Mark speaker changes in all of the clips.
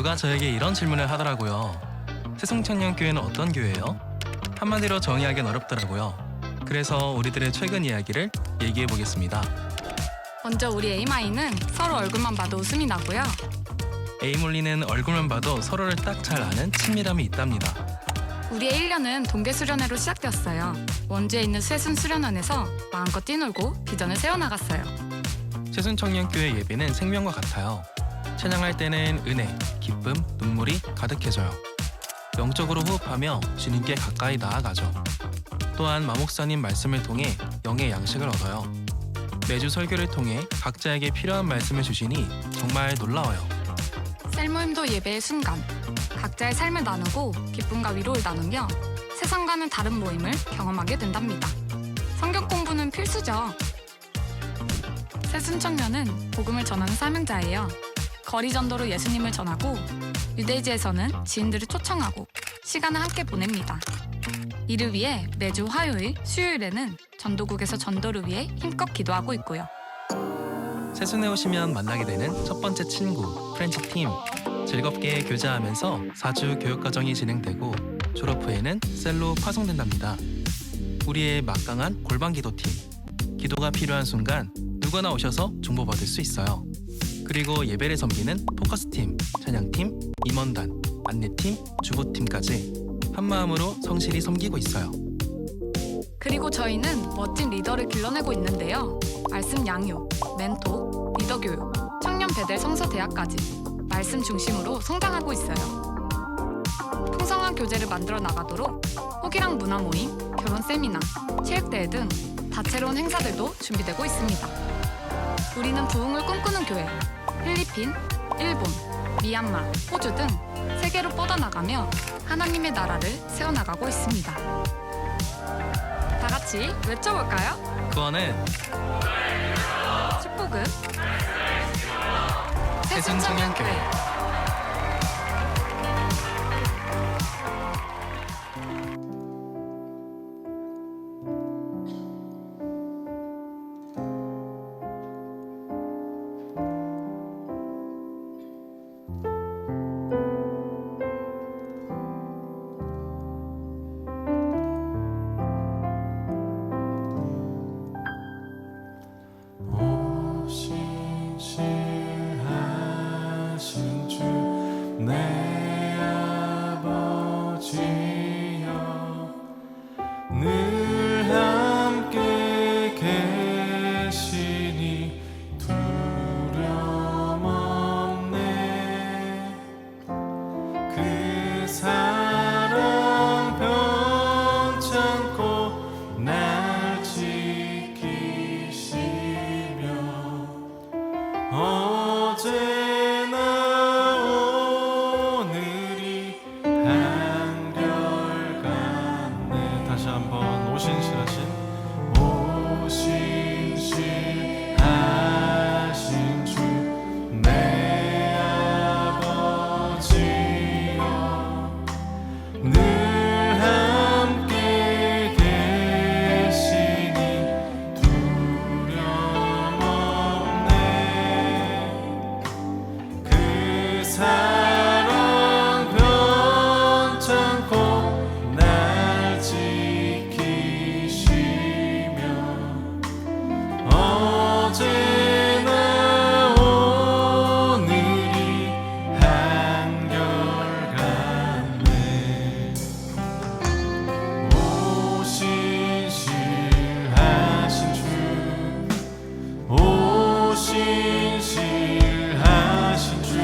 Speaker 1: 누가 저에게 이런 질문을 하더라고요. 새송청년교회는 어떤 교회예요? 한마디로 정의하기는 어렵더라고요. 그래서 우리들의 최근 이야기를 얘기해 보겠습니다.
Speaker 2: 먼저 우리 에이마이는 서로 얼굴만 봐도 웃음이 나고요.
Speaker 1: 에이몰리는 얼굴만 봐도 서로를 딱 잘 아는 친밀함이 있답니다.
Speaker 2: 우리의 1년은 동계수련회로 시작되었어요. 원주에 있는 쇠순수련원에서 마음껏 뛰놀고 비전을 세워나갔어요.
Speaker 1: 새순청년교회 예배는 생명과 같아요. 찬양할 때는 은혜, 기쁨, 눈물이 가득해져요. 영적으로 호흡하며 주님께 가까이 나아가죠. 또한 마목사님 말씀을 통해 영의 양식을 얻어요. 매주 설교를 통해 각자에게 필요한 말씀을 주시니 정말 놀라워요.
Speaker 2: 셀모임도 예배의 순간, 각자의 삶을 나누고 기쁨과 위로를 나누며 세상과는 다른 모임을 경험하게 된답니다. 성경 공부는 필수죠. 새순청년은 복음을 전하는 사명자예요. 거리 전도로 예수님을 전하고 유대지에서는 지인들을 초청하고 시간을 함께 보냅니다. 이를 위해 매주 화요일, 수요일에는 전도국에서 전도를 위해 힘껏 기도하고 있고요.
Speaker 1: 새순에 오시면 만나게 되는 첫 번째 친구, 프렌치팀. 즐겁게 교제하면서 4주 교육과정이 진행되고 졸업 후에는 셀로 파송된답니다. 우리의 막강한 골방기도팀. 기도가 필요한 순간 누구나 오셔서 정보받을 수 있어요. 그리고 예배를 섬기는 포커스팀, 찬양팀, 임원단, 안내팀, 주보팀까지 한마음으로 성실히 섬기고 있어요.
Speaker 2: 그리고 저희는 멋진 리더를 길러내고 있는데요. 말씀 양육, 멘토, 리더 교육, 청년 배델 성서 대학까지 말씀 중심으로 성장하고 있어요. 풍성한 교재를 만들어 나가도록 호기랑 문화 모임, 결혼 세미나, 체육대회 등 다채로운 행사들도 준비되고 있습니다. 우리는 부흥을 꿈꾸는 교회, 필리핀, 일본, 미얀마, 호주 등 세계로 뻗어나가며 하나님의 나라를 세워나가고 있습니다. 다 같이 외쳐볼까요?
Speaker 1: 구원은
Speaker 2: 축복은
Speaker 1: 새순청년교회.
Speaker 3: 내 아버지여 늘 함께 계시니 두려움 없네. 그 사랑 변찮고 날 지키시며 어제나 한결같네. 다시 한번 오신실하신 주 내 아버지여 늘 함께 계시니 두려움 없네. 그 사랑 변찮고 날 지키시며 어제나 오늘이 한결같네. 오신실하신 주 오신실하신 주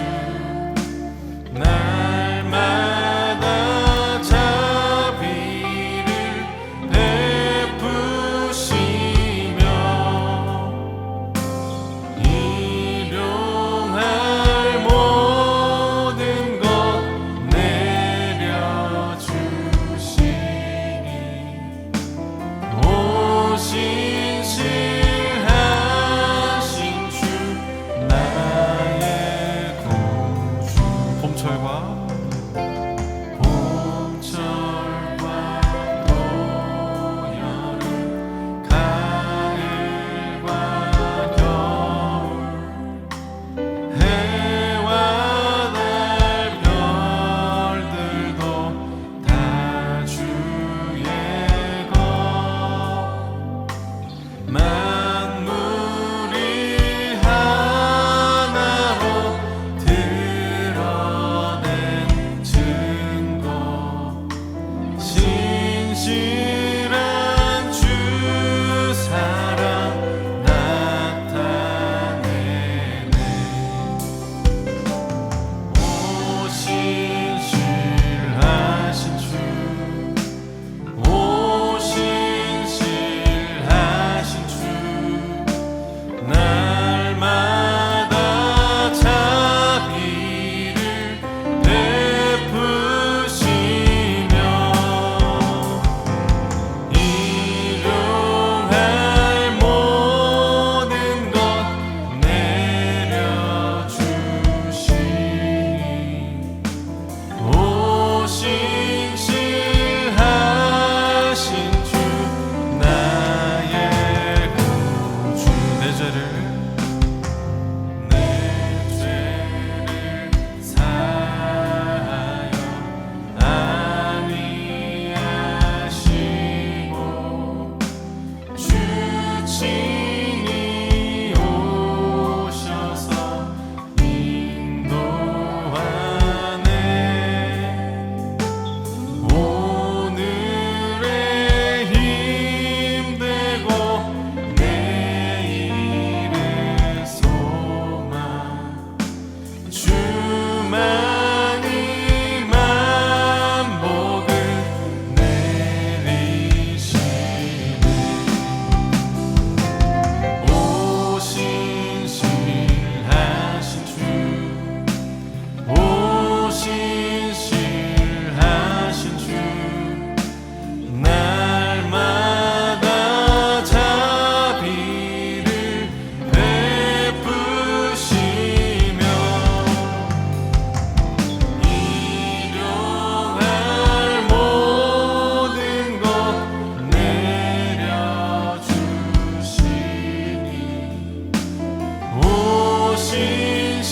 Speaker 3: 신실하신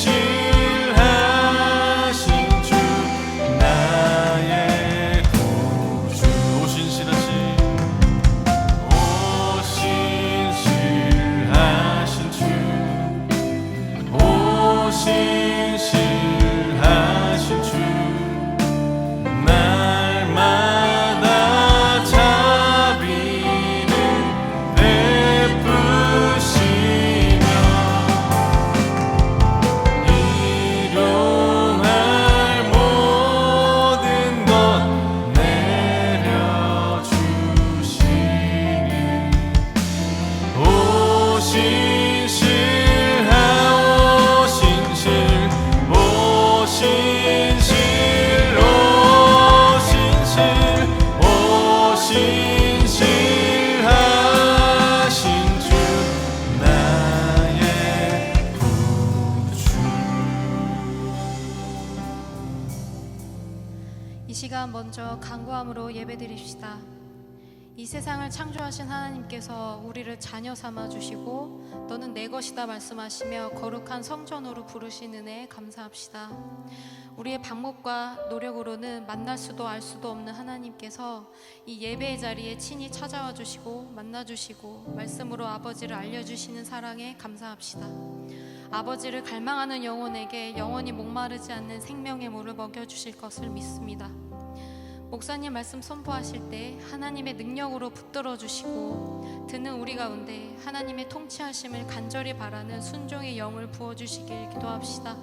Speaker 3: 주 나의 구주 오 신실하신 신실하신 주 오 신실하신 주 날마다 자비를 베푸시며 일용할 모든 것 내려주시니 오 신실하신 주 나의 구주
Speaker 4: 이 시간 먼저 간구함으로 예배드립시다. 이 세상을 창조하신 하나님께서 우리를 자녀 삼아 주시고 너는 내 것이다 말씀하시며 거룩한 성전으로 부르신 은혜에 감사합시다. 우리의 방법과 노력으로는 만날 수도 알 수도 없는 하나님께서 이 예배의 자리에 친히 찾아와 주시고 만나 주시고 말씀으로 아버지를 알려주시는 사랑에 감사합시다. 아버지를 갈망하는 영혼에게 영원히 목마르지 않는 생명의 물을 먹여주실 것을 믿습니다. 목사님 말씀 선포하실 때 하나님의 능력으로 붙들어 주시고 듣는 우리 가운데 하나님의 통치하심을 간절히 바라는 순종의 영을 부어주시길 기도합시다.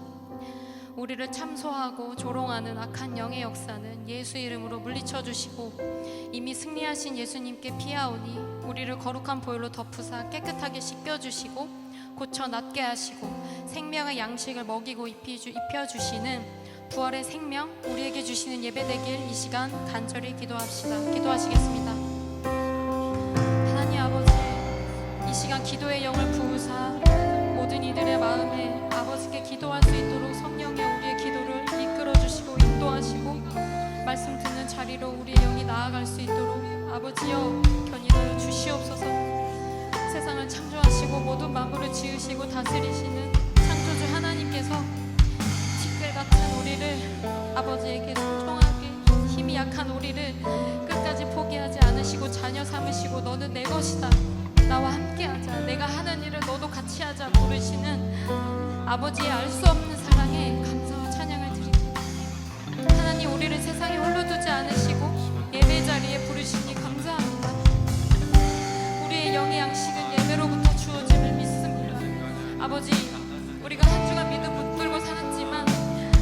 Speaker 4: 우리를 참소하고 조롱하는 악한 영의 역사는 예수 이름으로 물리쳐 주시고 이미 승리하신 예수님께 피하오니 우리를 거룩한 보혈로 덮으사 깨끗하게 씻겨주시고 고쳐 낫게 하시고 생명의 양식을 먹이고 입혀주시는 부활의 생명 우리에게 주시는 예배되길 이 시간 간절히 기도합시다. 기도하시겠습니다. 하나님 아버지, 이 시간 기도의 영을 부으사 모든 이들의 마음에 아버지께 기도할 수 있도록 성령의 우리의 기도를 이끌어 주시고 인도하시고 말씀 듣는 자리로 우리의 영이 나아갈 수 있도록 아버지여 견인하여 주시옵소서. 세상을 창조하시고 모든 만물을 지으시고 다스리시는 창조주 하나님께서 티끌 같은 우리를 아버지에게 순종하게 힘이 약한 우리를 끝까지 포기하지 않으시고 자녀 삼으시고 너는 내 것이다, 나와 함께하자, 내가 하는 일을 너도 같이 하자 부르시는 아버지의 알 수 없는 사랑에 감사와 찬양을 드립니다. 하나님 우리를 세상에 홀로 두지 않으시고 예배 자리에 부르시니 감사합니다. 우리의 영의 양식은 예배로부터 주어짐을 믿습니다. 아버지, 우리가 한 주간 믿음 붙들고 살았지만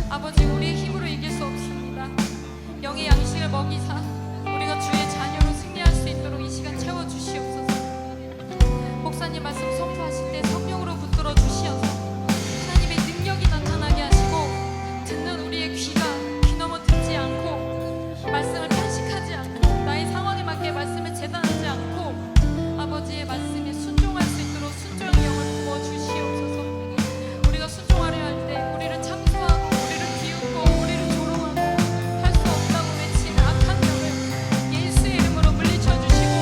Speaker 4: 아버지 우리의 힘으로 이길 수 없습니다. 영의 양식을 먹이사 우리가 주의 자녀로 승리할 수 있도록 이 시간 채워주시옵소서. 목사님 말씀 선포하실 때 성령으로 붙들어 주시어서 하나님의 능력이 나타나게 하시고 듣는 우리의 귀가 귀넘어 듣지 않고 말씀을 편식하지 않고 나의 상황에 맞게 말씀을 재단하지 않고 아버지의 말씀에 순종할 수 있도록 순종의 영을 부어 주시옵소서. 우리가 순종하려 할 때 우리를 참소하고 우리를 비웃고 우리를 조롱하고 할 수 없다고 외치는 악한 영을 예수의 이름으로 물리쳐 주시고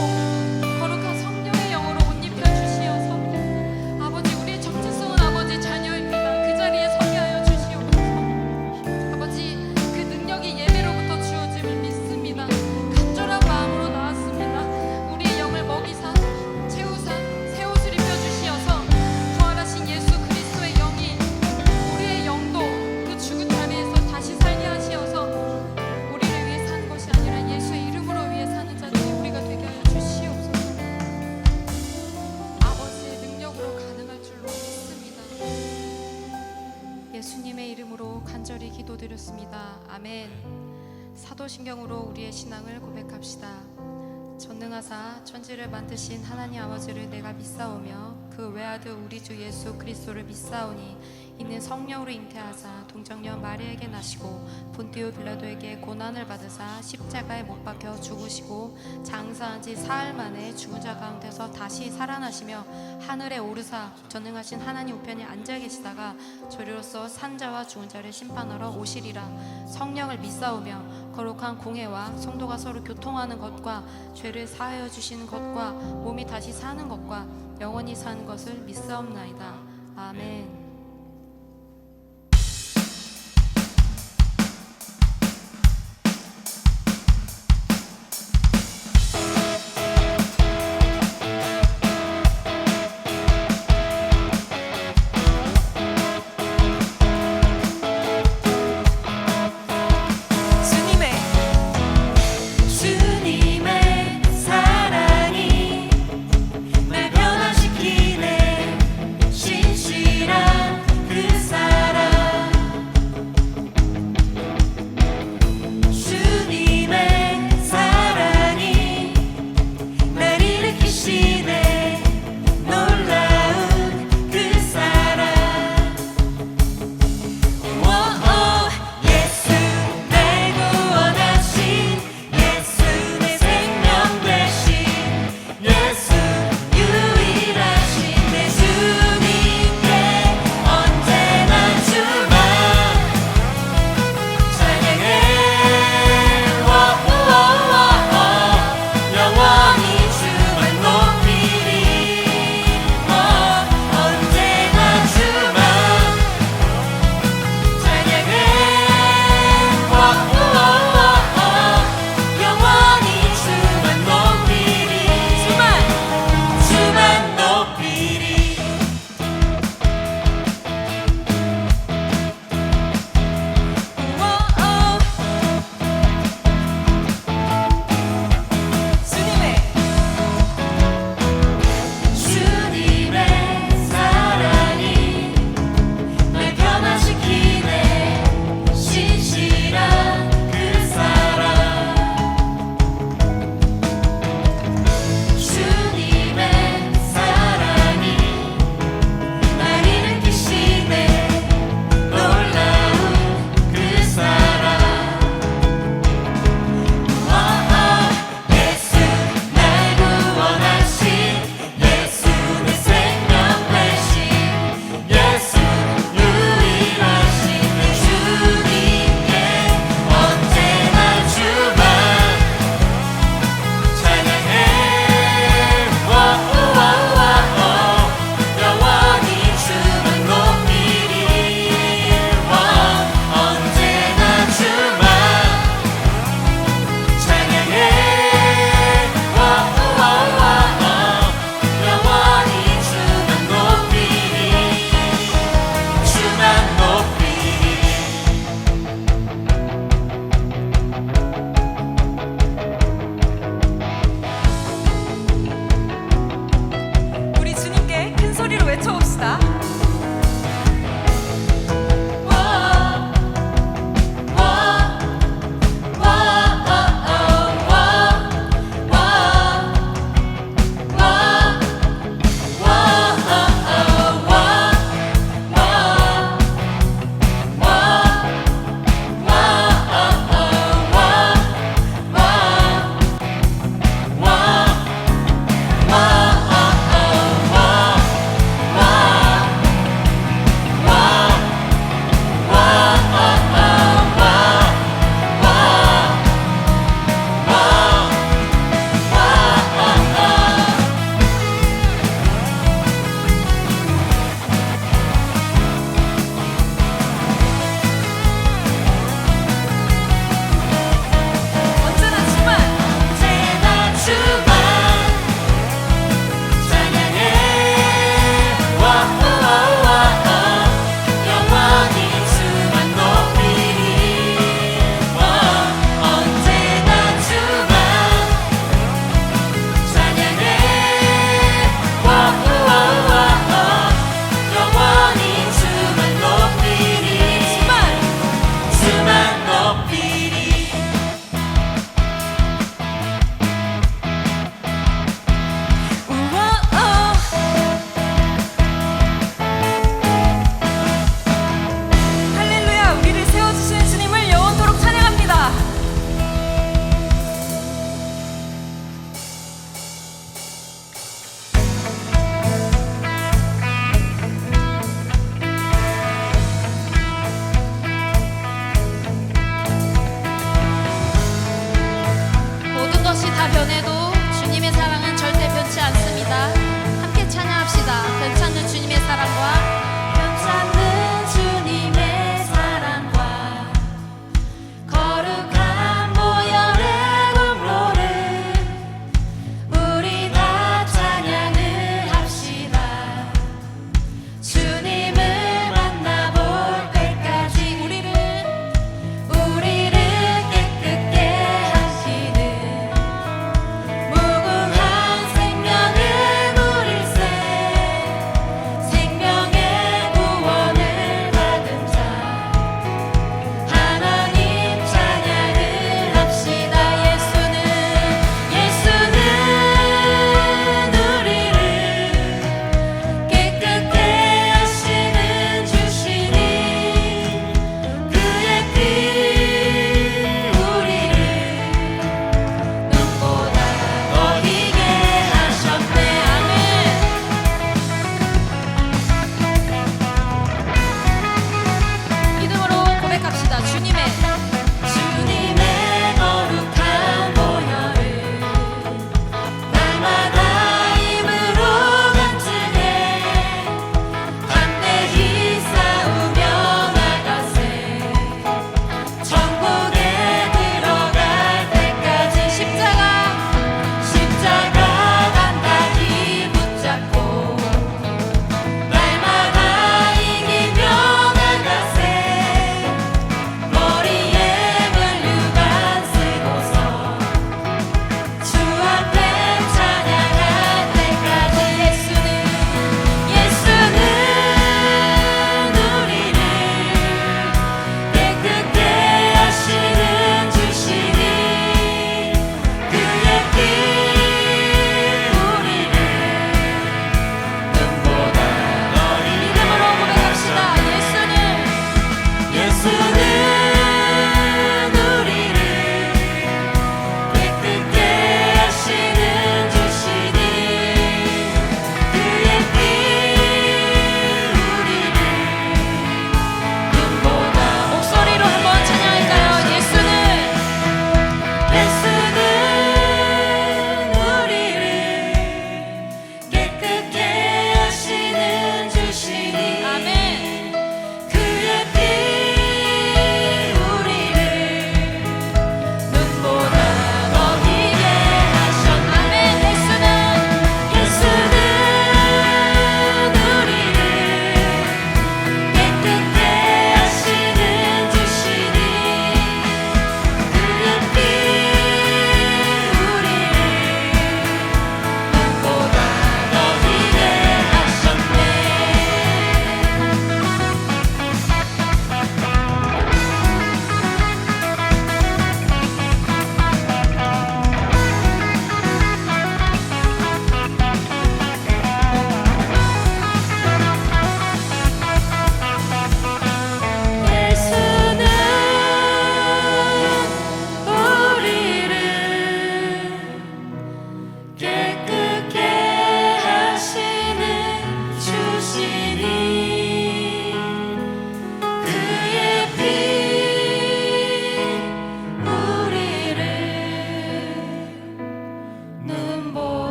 Speaker 4: 거룩한 성령의 영으로 옷 입혀 주시어서 아버지 우리의 정체성은 아버지 자녀입니다. 그 자리에 서게 하여 주시옵소서. 아버지 그 능력이 예배로부터 주어짐을 믿습니다. 간절한 마음으로 나왔습니다. 우리의 영을 먹이사 채우사 새 옷을 입혀 주시어서 부활하신 예수 그리스도의 영이 우리의 영도 그 죽은 자리에서 다시 살게 하시어서 우리를 위해 사는 것이 아니라 예수의 이름으로 위해 사는 자들이 우리가 되게 하여 주시옵소서. 아버지의 능력으로 가능할 줄로 믿습니다. 예수님의 이름으로 간절히 기도드렸습니다. 아멘. 사도신경으로 우리의 신앙을 고백합시다. 전능하사 천지를 만드신 하나님 아버지를 내가 믿사오며 그 외아들 우리 주 예수 그리스도를 믿사오니 이는 성령으로 잉태하사 동정녀 마리아에게 나시고 본디오 빌라도에게 고난을 받으사 십자가에 못 박혀 죽으시고 장사한 지 사흘 만에 죽은 자 가운데서 다시 살아나시며 하늘에 오르사 전능하신 하나님 우편에 앉아 계시다가 저리로서 산자와 죽은 자를 심판하러 오시리라. 성령을 믿사오며 거룩한 공회와 성도가 서로 교통하는 것과 죄를 사하여 주시는 것과 몸이 다시 사는 것과 영원히 사는 것을 믿사옵나이다. 아멘.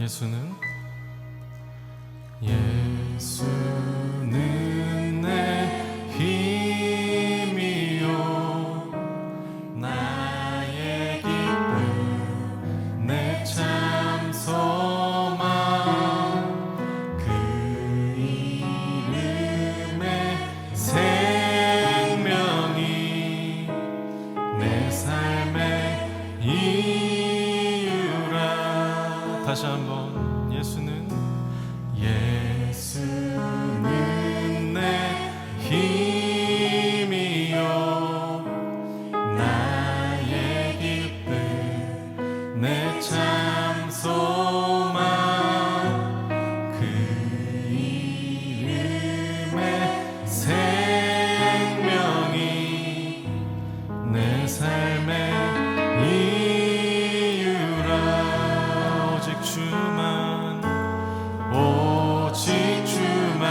Speaker 3: 예수는 내 힘이요 나의 기쁨 내 참 소망 그 이름의 생명이 내 삶의 이유라. 다시 한번 예수는 내 힘이요 나의 기쁨 내 참 소망 그 이름의 생명이 내 삶의 이유라. 오직 주만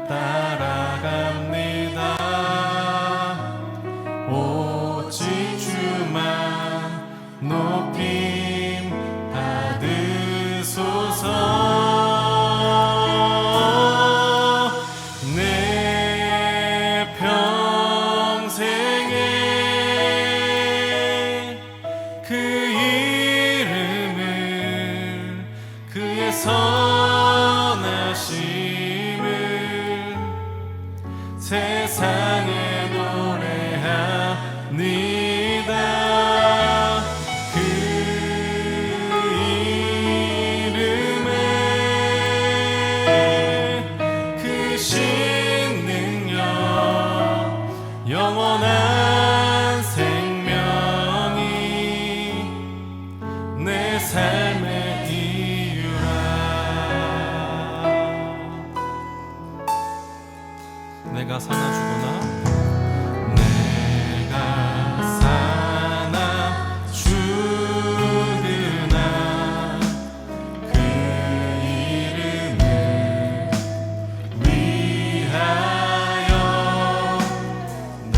Speaker 3: 따라갑니다. 오직 주만 높임 받으소서. 내 평생에 그 이름을 그의 선하심을 세상에 노래합니다. 그 이름에 그 신능력 영원한 생명이 내 삶의 이유라. 내가 사나 죽으나 내가 사나 죽으나 그 이름을 위하여 내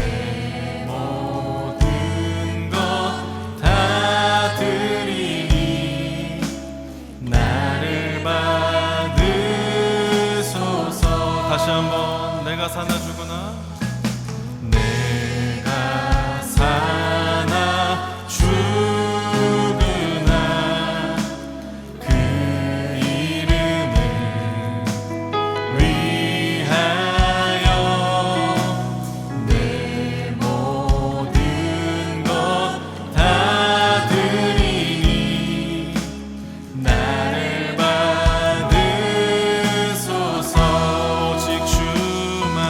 Speaker 3: 모든 것 다 드리니 나를 받으소서. 다시 한번 내가 사나 죽으나 내가 사나 죽으나 그 이름을 위하여 내 모든 것 다 드리니 나를 받으소서. 오직 주만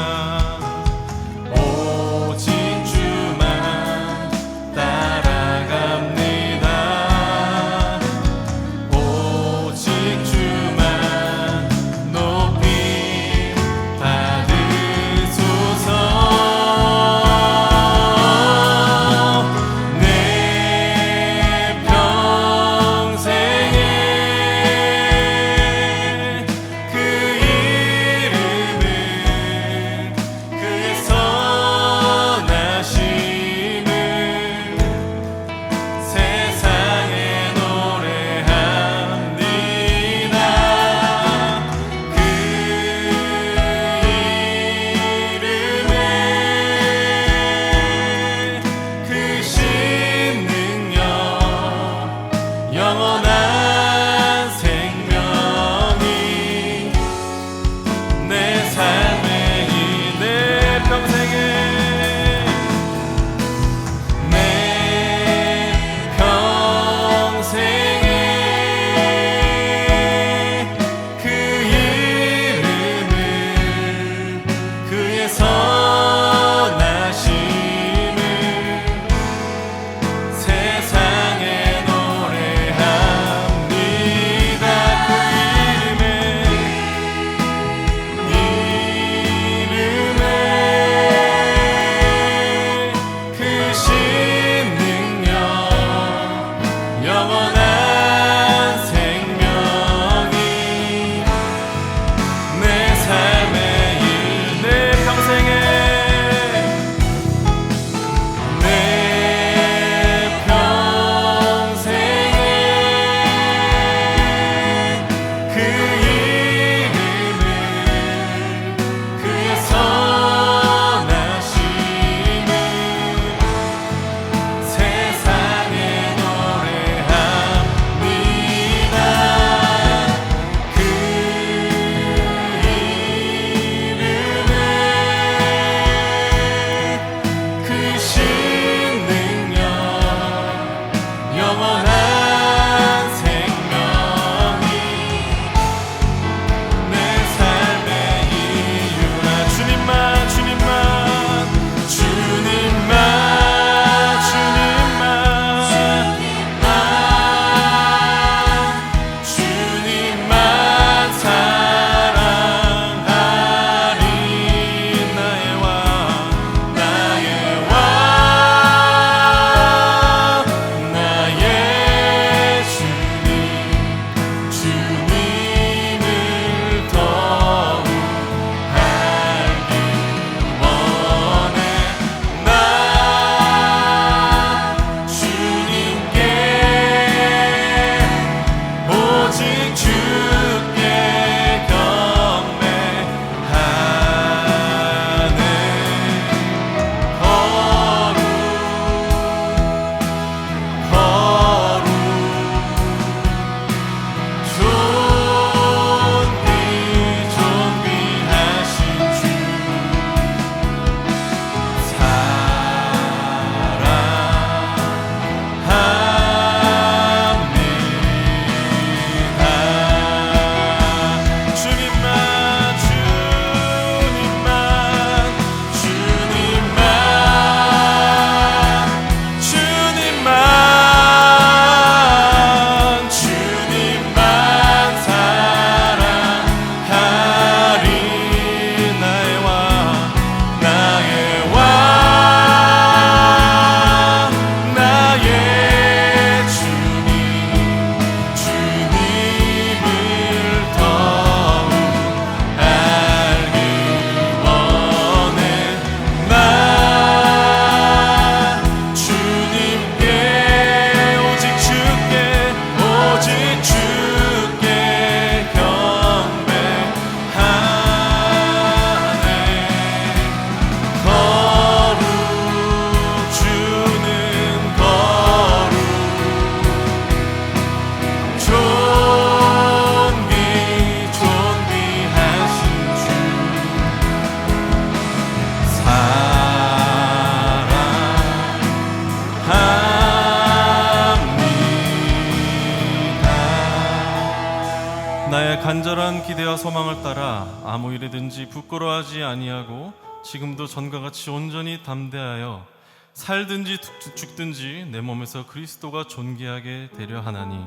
Speaker 3: 간절한 기대와 소망을 따라 아무 일이든지 부끄러워하지 아니하고 지금도 전과 같이 온전히 담대하여 살든지 죽든지 내 몸에서 그리스도가 존귀하게 되려 하나니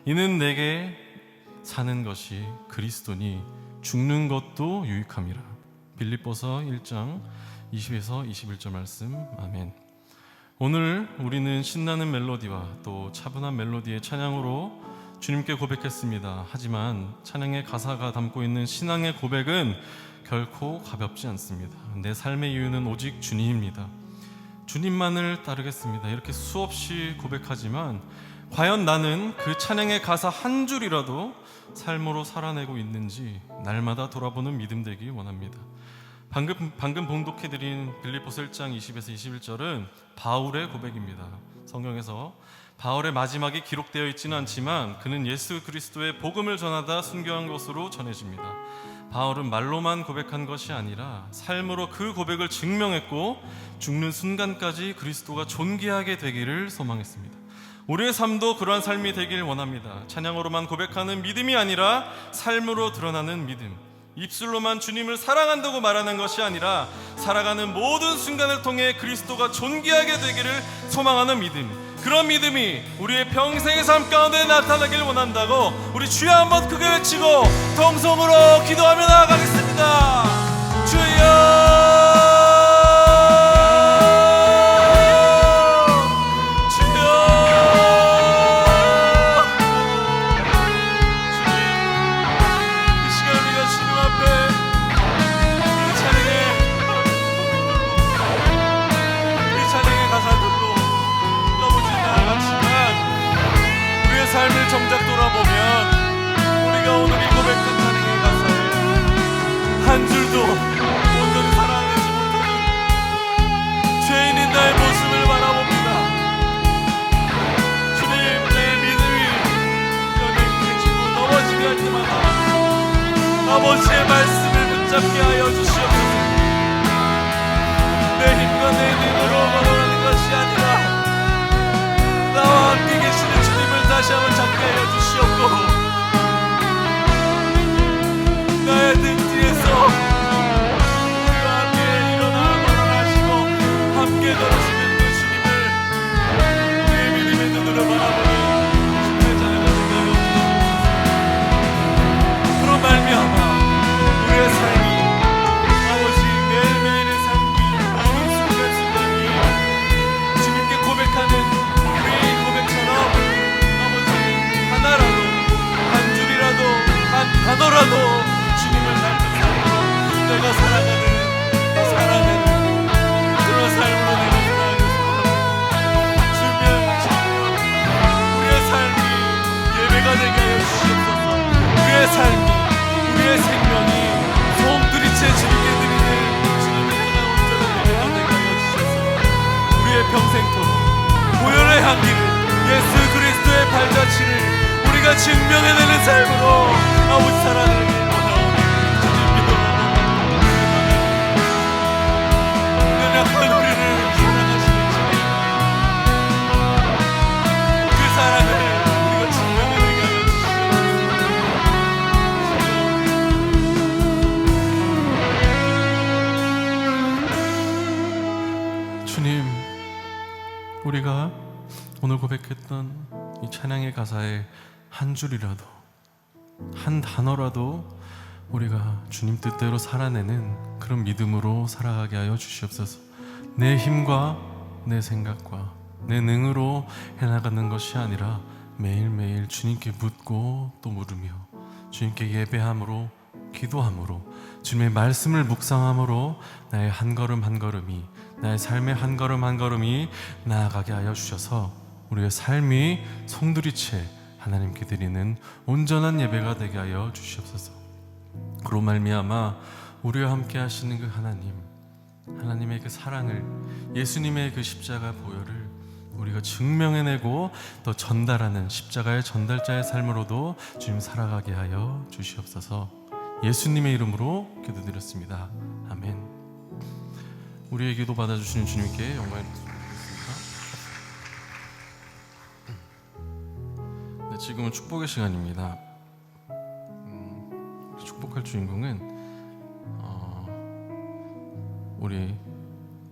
Speaker 3: 이는 내게 사는 것이 그리스도니 죽는 것도 유익함이라. 빌립보서 1장 20에서 21절 말씀. 아멘. 오늘 우리는 신나는 멜로디와 또 차분한 멜로디의 찬양으로 주님께 고백했습니다. 하지만 찬양의 가사가 담고 있는 신앙의 고백은 결코 가볍지 않습니다. 내 삶의 이유는 오직 주님입니다. 주님만을 따르겠습니다. 이렇게 수없이 고백하지만 과연 나는 그 찬양의 가사 한 줄이라도 삶으로 살아내고 있는지 날마다 돌아보는 믿음 되기 원합니다. 방금 봉독해드린 빌립보서 1장 20에서 21절은 바울의 고백입니다. 성경에서 바울의 마지막이 기록되어 있지는 않지만 그는 예수 그리스도의 복음을 전하다 순교한 것으로 전해집니다. 바울은 말로만 고백한 것이 아니라 삶으로 그 고백을 증명했고 죽는 순간까지 그리스도가 존귀하게 되기를 소망했습니다. 우리의 삶도 그러한 삶이 되길 원합니다. 찬양으로만 고백하는 믿음이 아니라 삶으로 드러나는 믿음. 입술로만 주님을 사랑한다고 말하는 것이 아니라 살아가는 모든 순간을 통해 그리스도가 존귀하게 되기를 소망하는 믿음. 그런 믿음이 우리의 평생의 삶 가운데 나타나길 원한다고 우리 주여 한번 크게 외치고 통성으로 기도하며 나아가겠습니다. 주여 삶을 정작 돌아보면 우리가 오늘 이 고백된 찬양의 가사를 한 줄도 온전히 살아내지 못하는 죄인인 나의 모습을 바라봅니다. 주님, 내 믿음이 연약해지고 넘어지게 할 때마다 아버지의 말씀을 붙잡게 하여 주시옵소서. 내 힘과 내 능으로 걸어가는 것이 아니라 나와 함께 계시는 다시 한번 잡게 하여 주시옵고 나의 등 뒤에서 우리와 함께 일어나 걸어가시고 함께 걸으시는 그 주님을 우리의 믿음의 눈으로 바라보는 주님의 자녀가 되게 하여 주옵소서. 그런 말미암아 우리의 삶이 아버지 매일매일의 삶이 모든 순간순간이 주님께 고백하는 우리의 고백처럼 하나라도 한 줄이라도 한 단어라도 주님을 닮은 삶으로 내가 살아내는 그런 삶으로 내가 살아가겠습니다. 우리의 삶이 예배가 되게 하여 주시옵소서. 우리의 삶이 우리의 생명이 송두리째 주님께 드리는 주님의 하나 온전한 예배가 되게 하여 주셔서 우리의 평생토록 보혈의 향기를 예수 그리스도의 발자취를 우리가 증명해내는 삶으로 아버지 살아내길 원하오니 주님 믿어라. 연약한 우리를 사랑하시는 주님, 그 사랑을 우리가 증명해내게 하여 주시옵소서. 주님, 우리가 오늘 고백했던 이 찬양의 가사에 한 줄이라도 한 단어라도 우리가 주님 뜻대로 살아내는 그런 믿음으로 살아가게 하여 주시옵소서. 내 힘과 내 생각과 내 능으로 해나가는 것이 아니라 매일매일 주님께 묻고 또 물으며 주님께 예배함으로 기도함으로 주님의 말씀을 묵상함으로 나의 한 걸음 한 걸음이 나의 삶의 한 걸음 한 걸음이 나아가게 하여 주셔서 우리의 삶이 송두리째 하나님께 드리는 온전한 예배가 되게 하여 주시옵소서. 그로 말미암아 우리와 함께 하시는 그 하나님의 그 사랑을 예수님의 그 십자가 보혈을 우리가 증명해내고 또 전달하는 십자가의 전달자의 삶으로도 주님 살아가게 하여 주시옵소서. 예수님의 이름으로 기도드렸습니다. 아멘. 우리의 기도 받아주시는 주님께 영광을 드리겠습니다. 네, 지금은 축복의 시간입니다. 기억할 주인공은 우리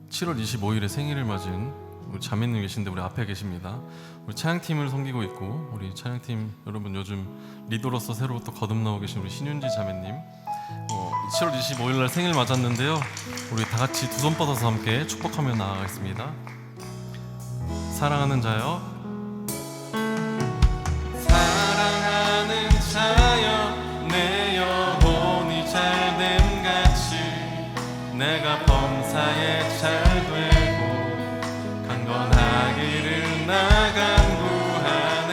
Speaker 3: 7월 25일에 생일을 맞은 우리 자매님 계신데 우리 앞에 계십니다. 우리 찬양팀을 섬기고 있고 우리 찬양팀 여러분 요즘 리더로서 새로 또 거듭나고 계신 우리 신윤지 자매님 7월 25일 날 생일 맞았는데요. 우리 다 같이 두 손 뻗어서 함께 축복하며 나아가겠습니다. 사랑하는 자여, 사랑하는 자여, 내 영혼이 잘됨 같이 내가 범사에 잘 되고 강건하기를 나간구하네.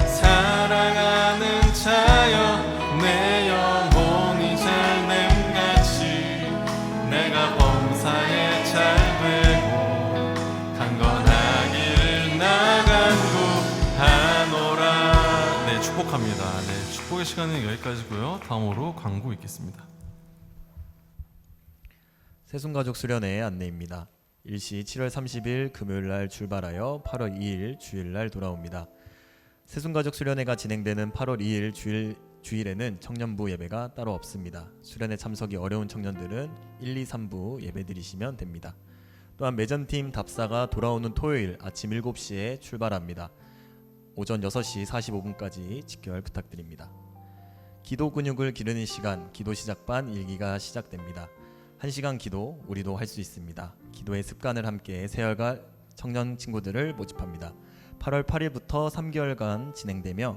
Speaker 3: 사랑하는 자여, 내 영혼이 잘됨 같이 내가 범사에 잘 되고 강건하기를 나간구하노라. 네, 축복합니다. 네, 축복의 시간은 여기까지고요. 다음으로 광고 있겠습니다.
Speaker 5: 새순가족 수련회 안내입니다. 일시 7월 30일 금요일날 출발하여 8월 2일 주일날 돌아옵니다. 새순가족 수련회가 진행되는 8월 2일 주일에는 청년부 예배가 따로 없습니다. 수련회 참석이 어려운 청년들은 1, 2, 3부 예배 드리시면 됩니다. 또한 매전팀 답사가 돌아오는 토요일 아침 7시에 출발합니다. 오전 6시 45분까지 직결 부탁드립니다. 기도 근육을 기르는 시간, 기도 시작반 1기가 시작됩니다. 1시간 기도, 우리도 할 수 있습니다. 기도의 습관을 함께 세열갈 청년 친구들을 모집합니다. 8월 8일부터 3개월간 진행되며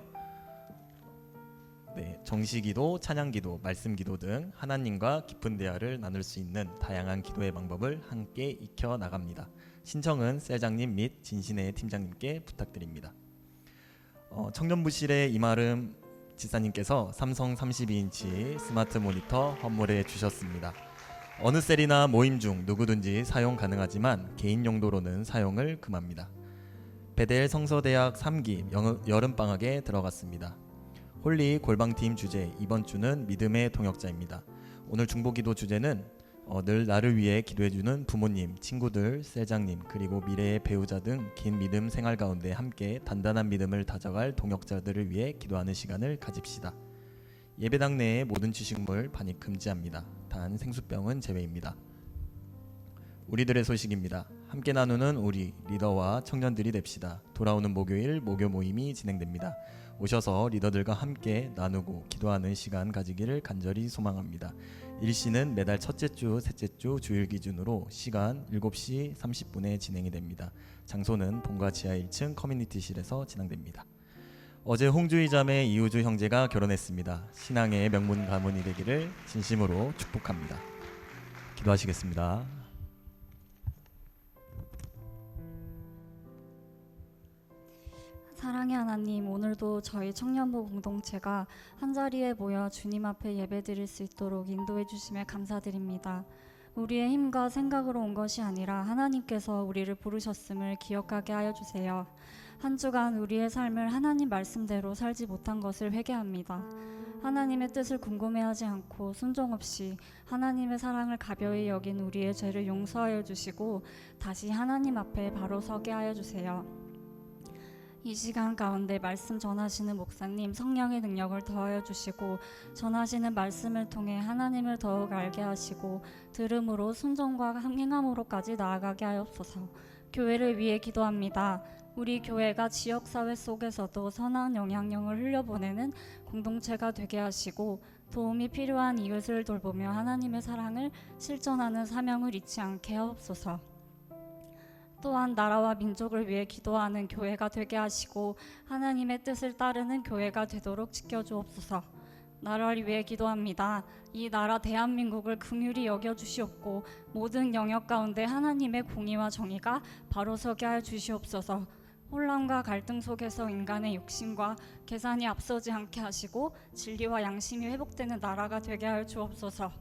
Speaker 5: 정시기도, 찬양기도, 말씀기도 등 하나님과 깊은 대화를 나눌 수 있는 다양한 기도의 방법을 함께 익혀 나갑니다. 신청은 셀장님 및 진신의 팀장님께 부탁드립니다. 청년부실의 이마름 지사님께서 삼성 32인치 스마트 모니터 선물해 주셨습니다. 어느 셀이나 모임 중 누구든지 사용 가능하지만 개인 용도로는 사용을 금합니다. 베델 성서대학 3기 여름방학에 들어갔습니다. 홀리 골방팀 주제, 이번 주는 믿음의 동역자입니다. 오늘 중보기도 주제는 늘 나를 위해 기도해주는 부모님, 친구들, 셀장님, 그리고 미래의 배우자 등 긴 믿음 생활 가운데 함께 단단한 믿음을 다져갈 동역자들을 위해 기도하는 시간을 가집시다. 예배당 내의 모든 취식물 반입 금지합니다. 단 생수병은 제외입니다. 우리들의 소식입니다. 함께 나누는 우리 리더와 청년들이 됩시다. 돌아오는 목요일 목요 모임이 진행됩니다. 오셔서 리더들과 함께 나누고 기도하는 시간 가지기를 간절히 소망합니다. 일시는 매달 첫째 주, 셋째 주 주일 기준으로 시간 7시 30분에 진행이 됩니다. 장소는 본가 지하 1층 커뮤니티실에서 진행됩니다. 어제 홍주희 자매 이우주 형제가 결혼했습니다. 신앙의 명문 가문이 되기를 진심으로 축복합니다. 기도하시겠습니다.
Speaker 6: 사랑의 하나님, 오늘도 저희 청년부 공동체가 한자리에 모여 주님 앞에 예배드릴 수 있도록 인도해 주심에 감사드립니다. 우리의 힘과 생각으로 온 것이 아니라 하나님께서 우리를 부르셨음을 기억하게 하여 주세요. 한 주간 우리의 삶을 하나님 말씀대로 살지 못한 것을 회개합니다. 하나님의 뜻을 궁금해하지 않고 순종 없이 하나님의 사랑을 가벼이 여긴 우리의 죄를 용서하여 주시고 다시 하나님 앞에 바로 서게 하여 주세요. 이 시간 가운데 말씀 전하시는 목사님 성령의 능력을 더하여 주시고 전하시는 말씀을 통해 하나님을 더욱 알게 하시고 들음으로 순종과 행함으로까지 나아가게 하옵소서. 교회를 위해 기도합니다. 우리 교회가 지역사회 속에서도 선한 영향력을 흘려보내는 공동체가 되게 하시고 도움이 필요한 이웃을 돌보며 하나님의 사랑을 실천하는 사명을 잊지 않게 하옵소서. 또한 나라와 민족을 위해 기도하는 교회가 되게 하시고 하나님의 뜻을 따르는 교회가 되도록 지켜주옵소서. 나라를 위해 기도합니다. 이 나라 대한민국을 긍휼히 여겨주시옵고 모든 영역 가운데 하나님의 공의와 정의가 바로 서게 하여 주시옵소서. 혼란과 갈등 속에서 인간의 욕심과 계산이 앞서지 않게 하시고 진리와 양심이 회복되는 나라가 되게 하여 주옵소서.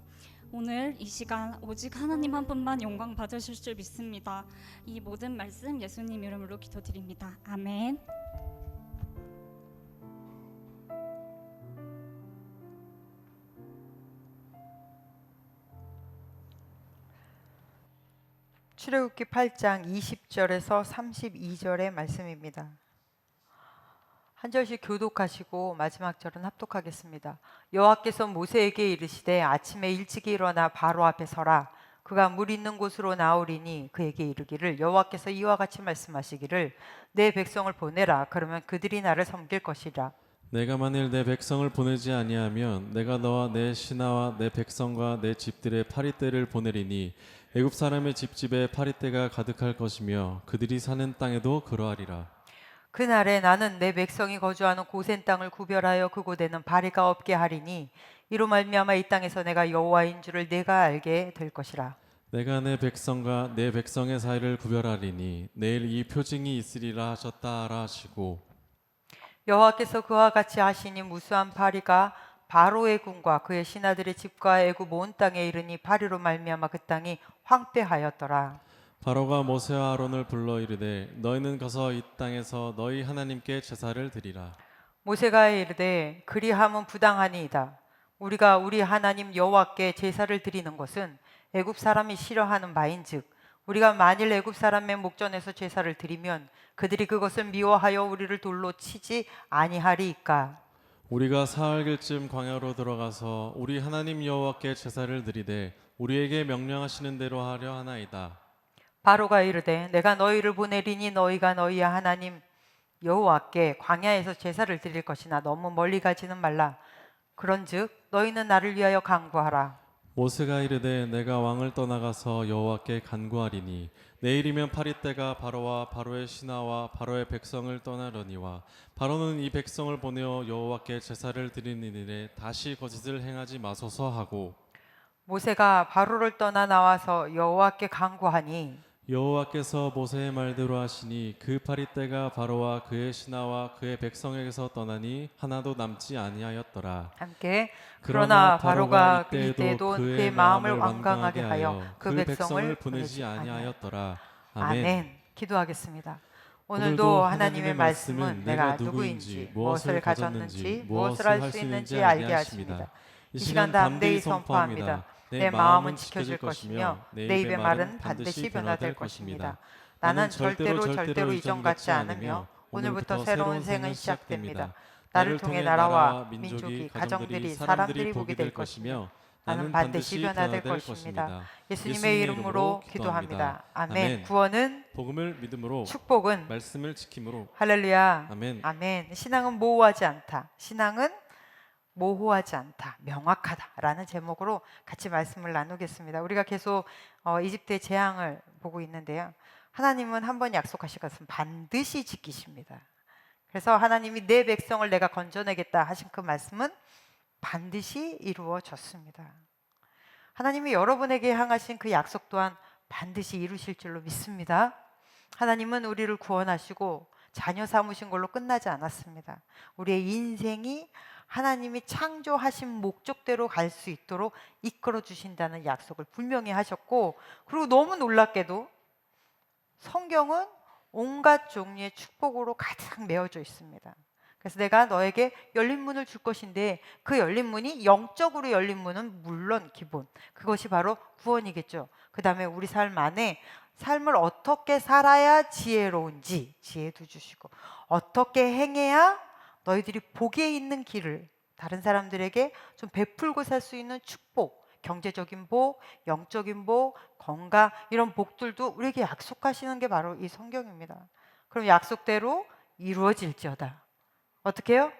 Speaker 6: 오늘 이 시간 오직 하나님 한 분만 영광 받으실 줄 믿습니다. 이 모든 말씀 예수님 이름으로 기도드립니다. 아멘.
Speaker 7: 출애굽기 8장 20절에서 32절의 말씀입니다. 한 절씩 교독하시고 마지막 절은 합독하겠습니다. 여호와께서 모세에게 이르시되 아침에 일찍이 일어나 바로 앞에 서라. 그가 물 있는 곳으로 나오리니 그에게 이르기를 여호와께서 이와 같이 말씀하시기를 내 백성을 보내라. 그러면 그들이 나를 섬길 것이라.
Speaker 3: 내가 만일 내 백성을 보내지 아니하면 내가 너와 내 신하와 내 백성과 내 집들의 파리떼를 보내리니 애굽 사람의 집집에 파리떼가 가득할 것이며 그들이 사는 땅에도 그러하리라.
Speaker 7: 그날에 나는 내 백성이 거주하는 고센 땅을 구별하여 그곳에는 바리가 없게 하리니 이로 말미암아 이 땅에서 내가 여호와인 줄을 내가 알게 될 것이라.
Speaker 3: 내가 내 백성과 내 백성의 사이를 구별하리니 내일 이 표징이 있으리라 하셨다 하라 하시고
Speaker 7: 여호와께서 그와 같이 하시니 무수한 파리가 바로의 군과 그의 신하들의 집과 애굽 온 땅에 이르니 파리로 말미암아 그 땅이 황폐하였더라.
Speaker 3: 바로가 모세와 아론을 불러 이르되 너희는 가서 이 땅에서 너희 하나님께 제사를 드리라.
Speaker 7: 모세가 이르되 그리함은 부당하니이다. 우리가 우리 하나님 여호와께 제사를 드리는 것은 애굽 사람이 싫어하는 바인즉 우리가 만일 애굽 사람의 목전에서 제사를 드리면 그들이 그것을 미워하여 우리를 돌로 치지 아니하리이까.
Speaker 3: 우리가 사흘길쯤 광야로 들어가서 우리 하나님 여호와께 제사를 드리되 우리에게 명령하시는 대로 하려 하나이다.
Speaker 7: 바로가 이르되 내가 너희를 보내리니 너희가 너희의 하나님 여호와께 광야에서 제사를 드릴 것이나 너무 멀리 가지는 말라. 그런즉 너희는 나를 위하여 간구하라.
Speaker 3: 모세가 이르되 내가 왕을 떠나가서 여호와께 간구하리니 내일이면 파리떼가 바로와 바로의 신하와 바로의 백성을 떠나려니와 바로는 이 백성을 보내어 여호와께 제사를 드리는 일에 다시 거짓을 행하지 마소서 하고
Speaker 7: 모세가 바로를 떠나 나와서 여호와께 간구하니
Speaker 3: 여호와께서 모세의 말대로 하시니 그 파리떼가 바로와 그의 신하와 그의 백성에게서 떠나니 하나도 남지 아니하였더라.
Speaker 7: 함께 그러나 바로가 이때에도 그의 마음을 완강하게 하여 그 백성을
Speaker 3: 보내지 아니하였더라.
Speaker 7: 아멘. 기도하겠습니다. 오늘도 하나님의 말씀은 내가 누구인지 무엇을 가졌는지 무엇을 할 수 있는지 알게 하십니다. 이 시간 담대히 선포합니다. 내 마음은 지켜질 것이며 내 입의 말은 반드시 변화될 것입니다. 나는 절대로 이전 같지 않으며 오늘부터 새로운 생은 시작됩니다. 나를 통해 나라와 민족이 가정들이 사람들이 보게 될 것이며 나는 반드시 변화될 것입니다. 예수님의 이름으로 기도합니다. 아멘. 구원은
Speaker 3: 복음을 믿음으로
Speaker 7: 축복은
Speaker 3: 말씀을 지킴으로
Speaker 7: 할렐루야.
Speaker 3: 아멘.
Speaker 7: 아멘. 신앙은 모호하지 않다. 신앙은 모호하지 않다, 명확하다라는 제목으로 같이 말씀을 나누겠습니다. 우리가 계속 이집트의 재앙을 보고 있는데요. 하나님은 한 번 약속하신 것은 반드시 지키십니다. 그래서 하나님이 내 백성을 내가 건져내겠다 하신 그 말씀은 반드시 이루어졌습니다. 하나님이 여러분에게 향하신 그 약속 또한 반드시 이루실 줄로 믿습니다. 하나님은 우리를 구원하시고 자녀 삼으신 걸로 끝나지 않았습니다. 우리의 인생이 하나님이 창조하신 목적대로 갈 수 있도록 이끌어 주신다는 약속을 분명히 하셨고, 그리고 너무 놀랍게도 성경은 온갖 종류의 축복으로 가득 메워져 있습니다. 그래서 내가 너에게 열린 문을 줄 것인데 그 열린 문이 영적으로 열린 문은 물론 기본, 그것이 바로 구원이겠죠. 그 다음에 우리 삶 안에 삶을 어떻게 살아야 지혜로운지 지혜도 주시고, 어떻게 행해야 너희들이 복에 있는 길을 다른 사람들에게 좀 베풀고 살 수 있는 축복, 경제적인 복, 영적인 복, 건강, 이런 복들도 우리에게 약속하시는 게 바로 이 성경입니다. 그럼 약속대로 이루어질지어다. 어떻게 해요?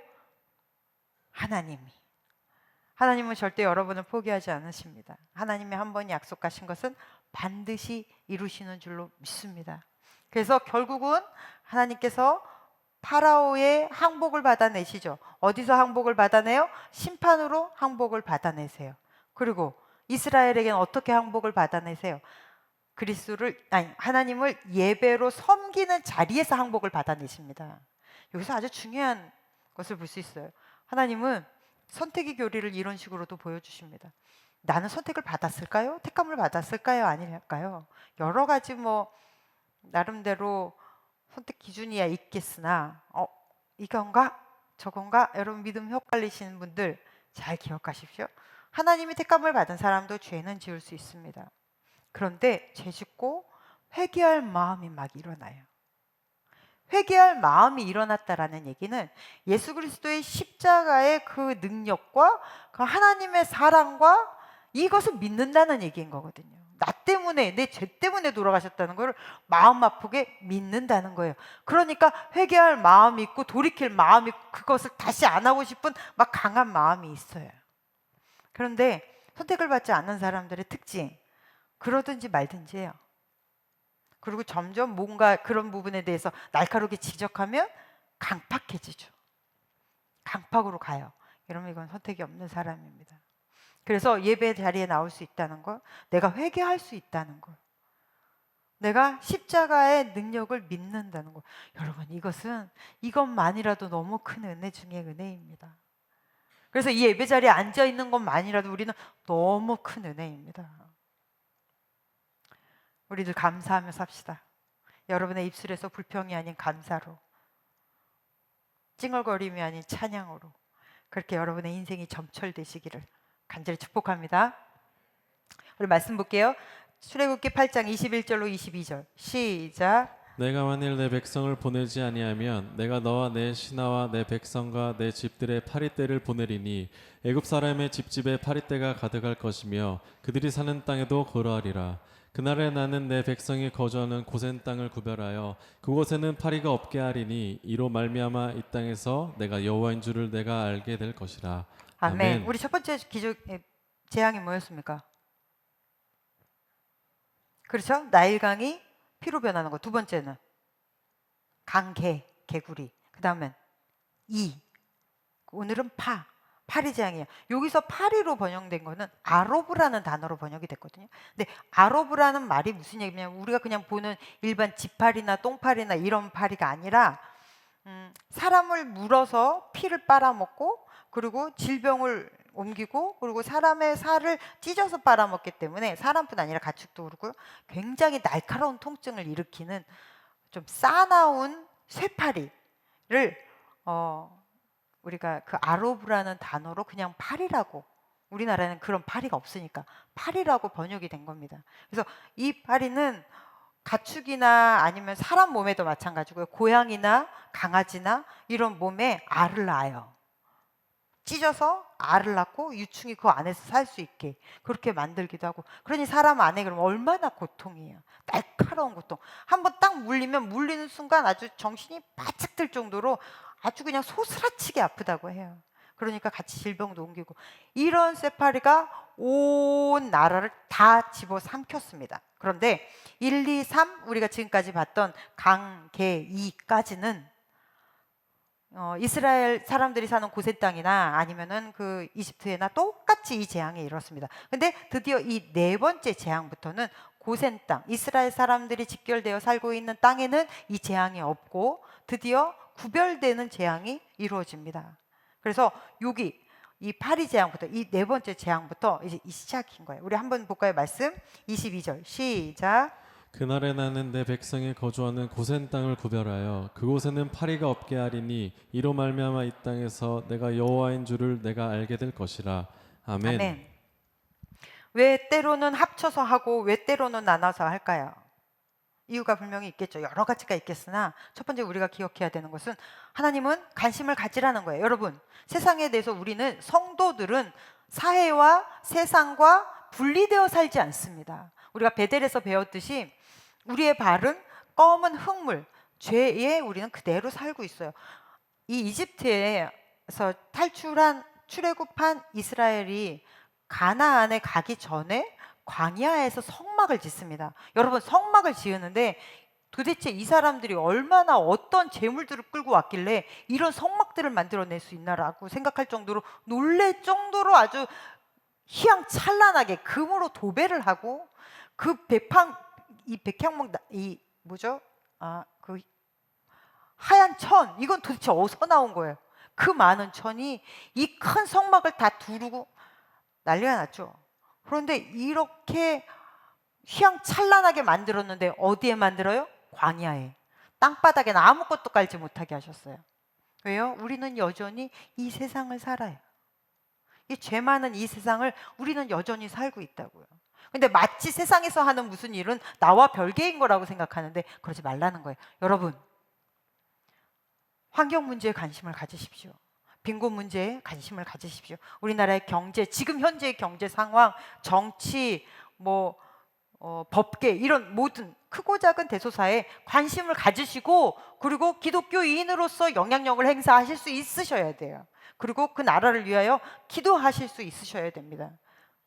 Speaker 7: 하나님은 절대 여러분을 포기하지 않으십니다. 하나님이 한 번 약속하신 것은 반드시 이루시는 줄로 믿습니다. 그래서 결국은 하나님께서 파라오의 항복을 받아내시죠. 어디서 항복을 받아내요? 심판으로 항복을 받아내세요. 그리고 이스라엘에게는 어떻게 항복을 받아내세요? 하나님을 예배로 섬기는 자리에서 항복을 받아내십니다. 여기서 아주 중요한 것을 볼 수 있어요. 하나님은 선택의 교리를 이런 식으로도 보여주십니다. 나는 선택을 받았을까요? 택함을 받았을까요? 아닐까요? 여러 가지 나름대로 선택 기준이야 있겠으나 이건가 저건가, 여러분 믿음 헷갈리시는 분들 잘 기억하십시오. 하나님이 택함을 받은 사람도 죄는 지을 수 있습니다. 그런데 죄 짓고 회개할 마음이 막 일어나요. 회개할 마음이 일어났다라는 얘기는 예수 그리스도의 십자가의 그 능력과 그 하나님의 사랑과 이것을 믿는다는 얘기인 거거든요. 나 때문에, 내 죄 때문에 돌아가셨다는 걸 마음 아프게 믿는다는 거예요. 그러니까 회개할 마음이 있고 돌이킬 마음이 있고 그것을 다시 안 하고 싶은 막 강한 마음이 있어요. 그런데 선택을 받지 않는 사람들의 특징, 그러든지 말든지 해요. 그리고 점점 뭔가 그런 부분에 대해서 날카롭게 지적하면 강팍해지죠. 강팍으로 가요. 이러면 이건 선택이 없는 사람입니다. 그래서 예배 자리에 나올 수 있다는 것, 내가 회개할 수 있다는 것, 내가 십자가의 능력을 믿는다는 것. 여러분, 이것만이라도 너무 큰 은혜 중에 은혜입니다. 그래서 이 예배 자리에 앉아 있는 것만이라도 우리는 너무 큰 은혜입니다. 우리들 감사하며 삽시다. 여러분의 입술에서 불평이 아닌 감사로, 찡얼거림이 아닌 찬양으로 그렇게 여러분의 인생이 점철되시기를 간절히 축복합니다. 우리 말씀 볼게요. 출애굽기 8장 21절로 22절 시작.
Speaker 3: 내가 만일 내 백성을 보내지 아니하면 내가 너와 내 신하와 내 백성과 내 집들의 파리떼를 보내리니 애굽 사람의 집집에 파리떼가 가득할 것이며 그들이 사는 땅에도 그러하리라. 그날에 나는 내 백성이 거주하는 고센 땅을 구별하여 그곳에는 파리가 없게 하리니 이로 말미암아 이 땅에서 내가 여호와인 줄을 내가 알게 될 것이라.
Speaker 7: 아멘. 우리 첫 번째 재앙이 뭐였습니까? 그렇죠? 나일강이 피로 변하는 거. 두 번째는 개구리. 그 다음엔 오늘은 파리 재앙이에요. 여기서 파리로 번역된 거는 아로브라는 단어로 번역이 됐거든요. 근데 아로브라는 말이 무슨 얘기냐면 우리가 그냥 보는 일반 지파리나 똥파리나 이런 파리가 아니라 사람을 물어서 피를 빨아먹고 그리고 질병을 옮기고 그리고 사람의 살을 찢어서 빨아먹기 때문에 사람뿐 아니라 가축도 그렇고요. 굉장히 날카로운 통증을 일으키는 좀 싸나운 쇠파리를 우리가 그 아로브라는 단어로 그냥 파리라고, 우리나라에는 그런 파리가 없으니까 파리라고 번역이 된 겁니다. 그래서 이 파리는 가축이나 아니면 사람 몸에도 마찬가지고요. 고양이나 강아지나 이런 몸에 알을 낳아요. 찢어서 알을 낳고 유충이 그 안에서 살 수 있게 그렇게 만들기도 하고. 그러니 사람 안에 그럼 얼마나 고통이에요. 날카로운 고통. 한번 딱 물리는 순간 아주 정신이 바짝 들 정도로 아주 그냥 소스라치게 아프다고 해요. 그러니까 같이 질병도 옮기고. 이런 쇠파리가 온 나라를 다 집어삼켰습니다. 그런데 1, 2, 3 우리가 지금까지 봤던 개, 2까지는 이스라엘 사람들이 사는 고센 땅이나 아니면은 그 이집트에나 똑같이 이 재앙이 일었습니다. 근데 드디어 이 네 번째 재앙부터는 고센 땅, 이스라엘 사람들이 직결되어 살고 있는 땅에는 이 재앙이 없고 드디어 구별되는 재앙이 이루어집니다. 그래서 여기 이 파리 재앙부터, 이 네 번째 재앙부터 이제 시작인 거예요. 우리 한번 볼까요? 말씀 22절 시작.
Speaker 3: 그날에 나는 내 백성이 거주하는 고센 땅을 구별하여 그곳에는 파리가 없게 하리니 이로 말미암아 이 땅에서 내가 여호와인 줄을 내가 알게 될 것이라. 아멘.
Speaker 7: 아멘. 왜 때로는 합쳐서 하고 왜 때로는 나눠서 할까요? 이유가 분명히 있겠죠. 여러 가지가 있겠으나 첫 번째 우리가 기억해야 되는 것은 하나님은 관심을 가지라는 거예요. 여러분, 세상에 대해서 우리는 성도들은 사회와 세상과 분리되어 살지 않습니다. 우리가 베델에서 배웠듯이 우리의 발은 검은 흙물, 죄에 우리는 그대로 살고 있어요. 이 이집트에서 출애굽한 이스라엘이 가나안에 가기 전에 광야에서 성막을 짓습니다. 여러분, 성막을 지으는데 도대체 이 사람들이 얼마나 어떤 재물들을 끌고 왔길래 이런 성막들을 만들어낼 수 있나라고 생각할 정도로, 놀랄 정도로 아주 휘황찬란하게 금으로 도배를 하고 그 백향목 그 하얀 천, 이건 도대체 어디서 나온 거예요? 그 많은 천이 이 큰 성막을 다 두르고 난리가 났죠. 그런데 이렇게 휘황찬란하게 만들었는데 어디에 만들어요? 광야에. 땅바닥에는 아무것도 깔지 못하게 하셨어요. 왜요? 우리는 여전히 이 세상을 살아요. 이 죄 많은 이 세상을 우리는 여전히 살고 있다고요. 근데 마치 세상에서 하는 무슨 일은 나와 별개인 거라고 생각하는데 그러지 말라는 거예요. 여러분, 환경 문제에 관심을 가지십시오. 빈곤 문제에 관심을 가지십시오. 우리나라의 경제, 지금 현재의 경제 상황, 정치, 법계 이런 모든 크고 작은 대소사에 관심을 가지시고, 그리고 기독교인으로서 영향력을 행사하실 수 있으셔야 돼요. 그리고 그 나라를 위하여 기도하실 수 있으셔야 됩니다.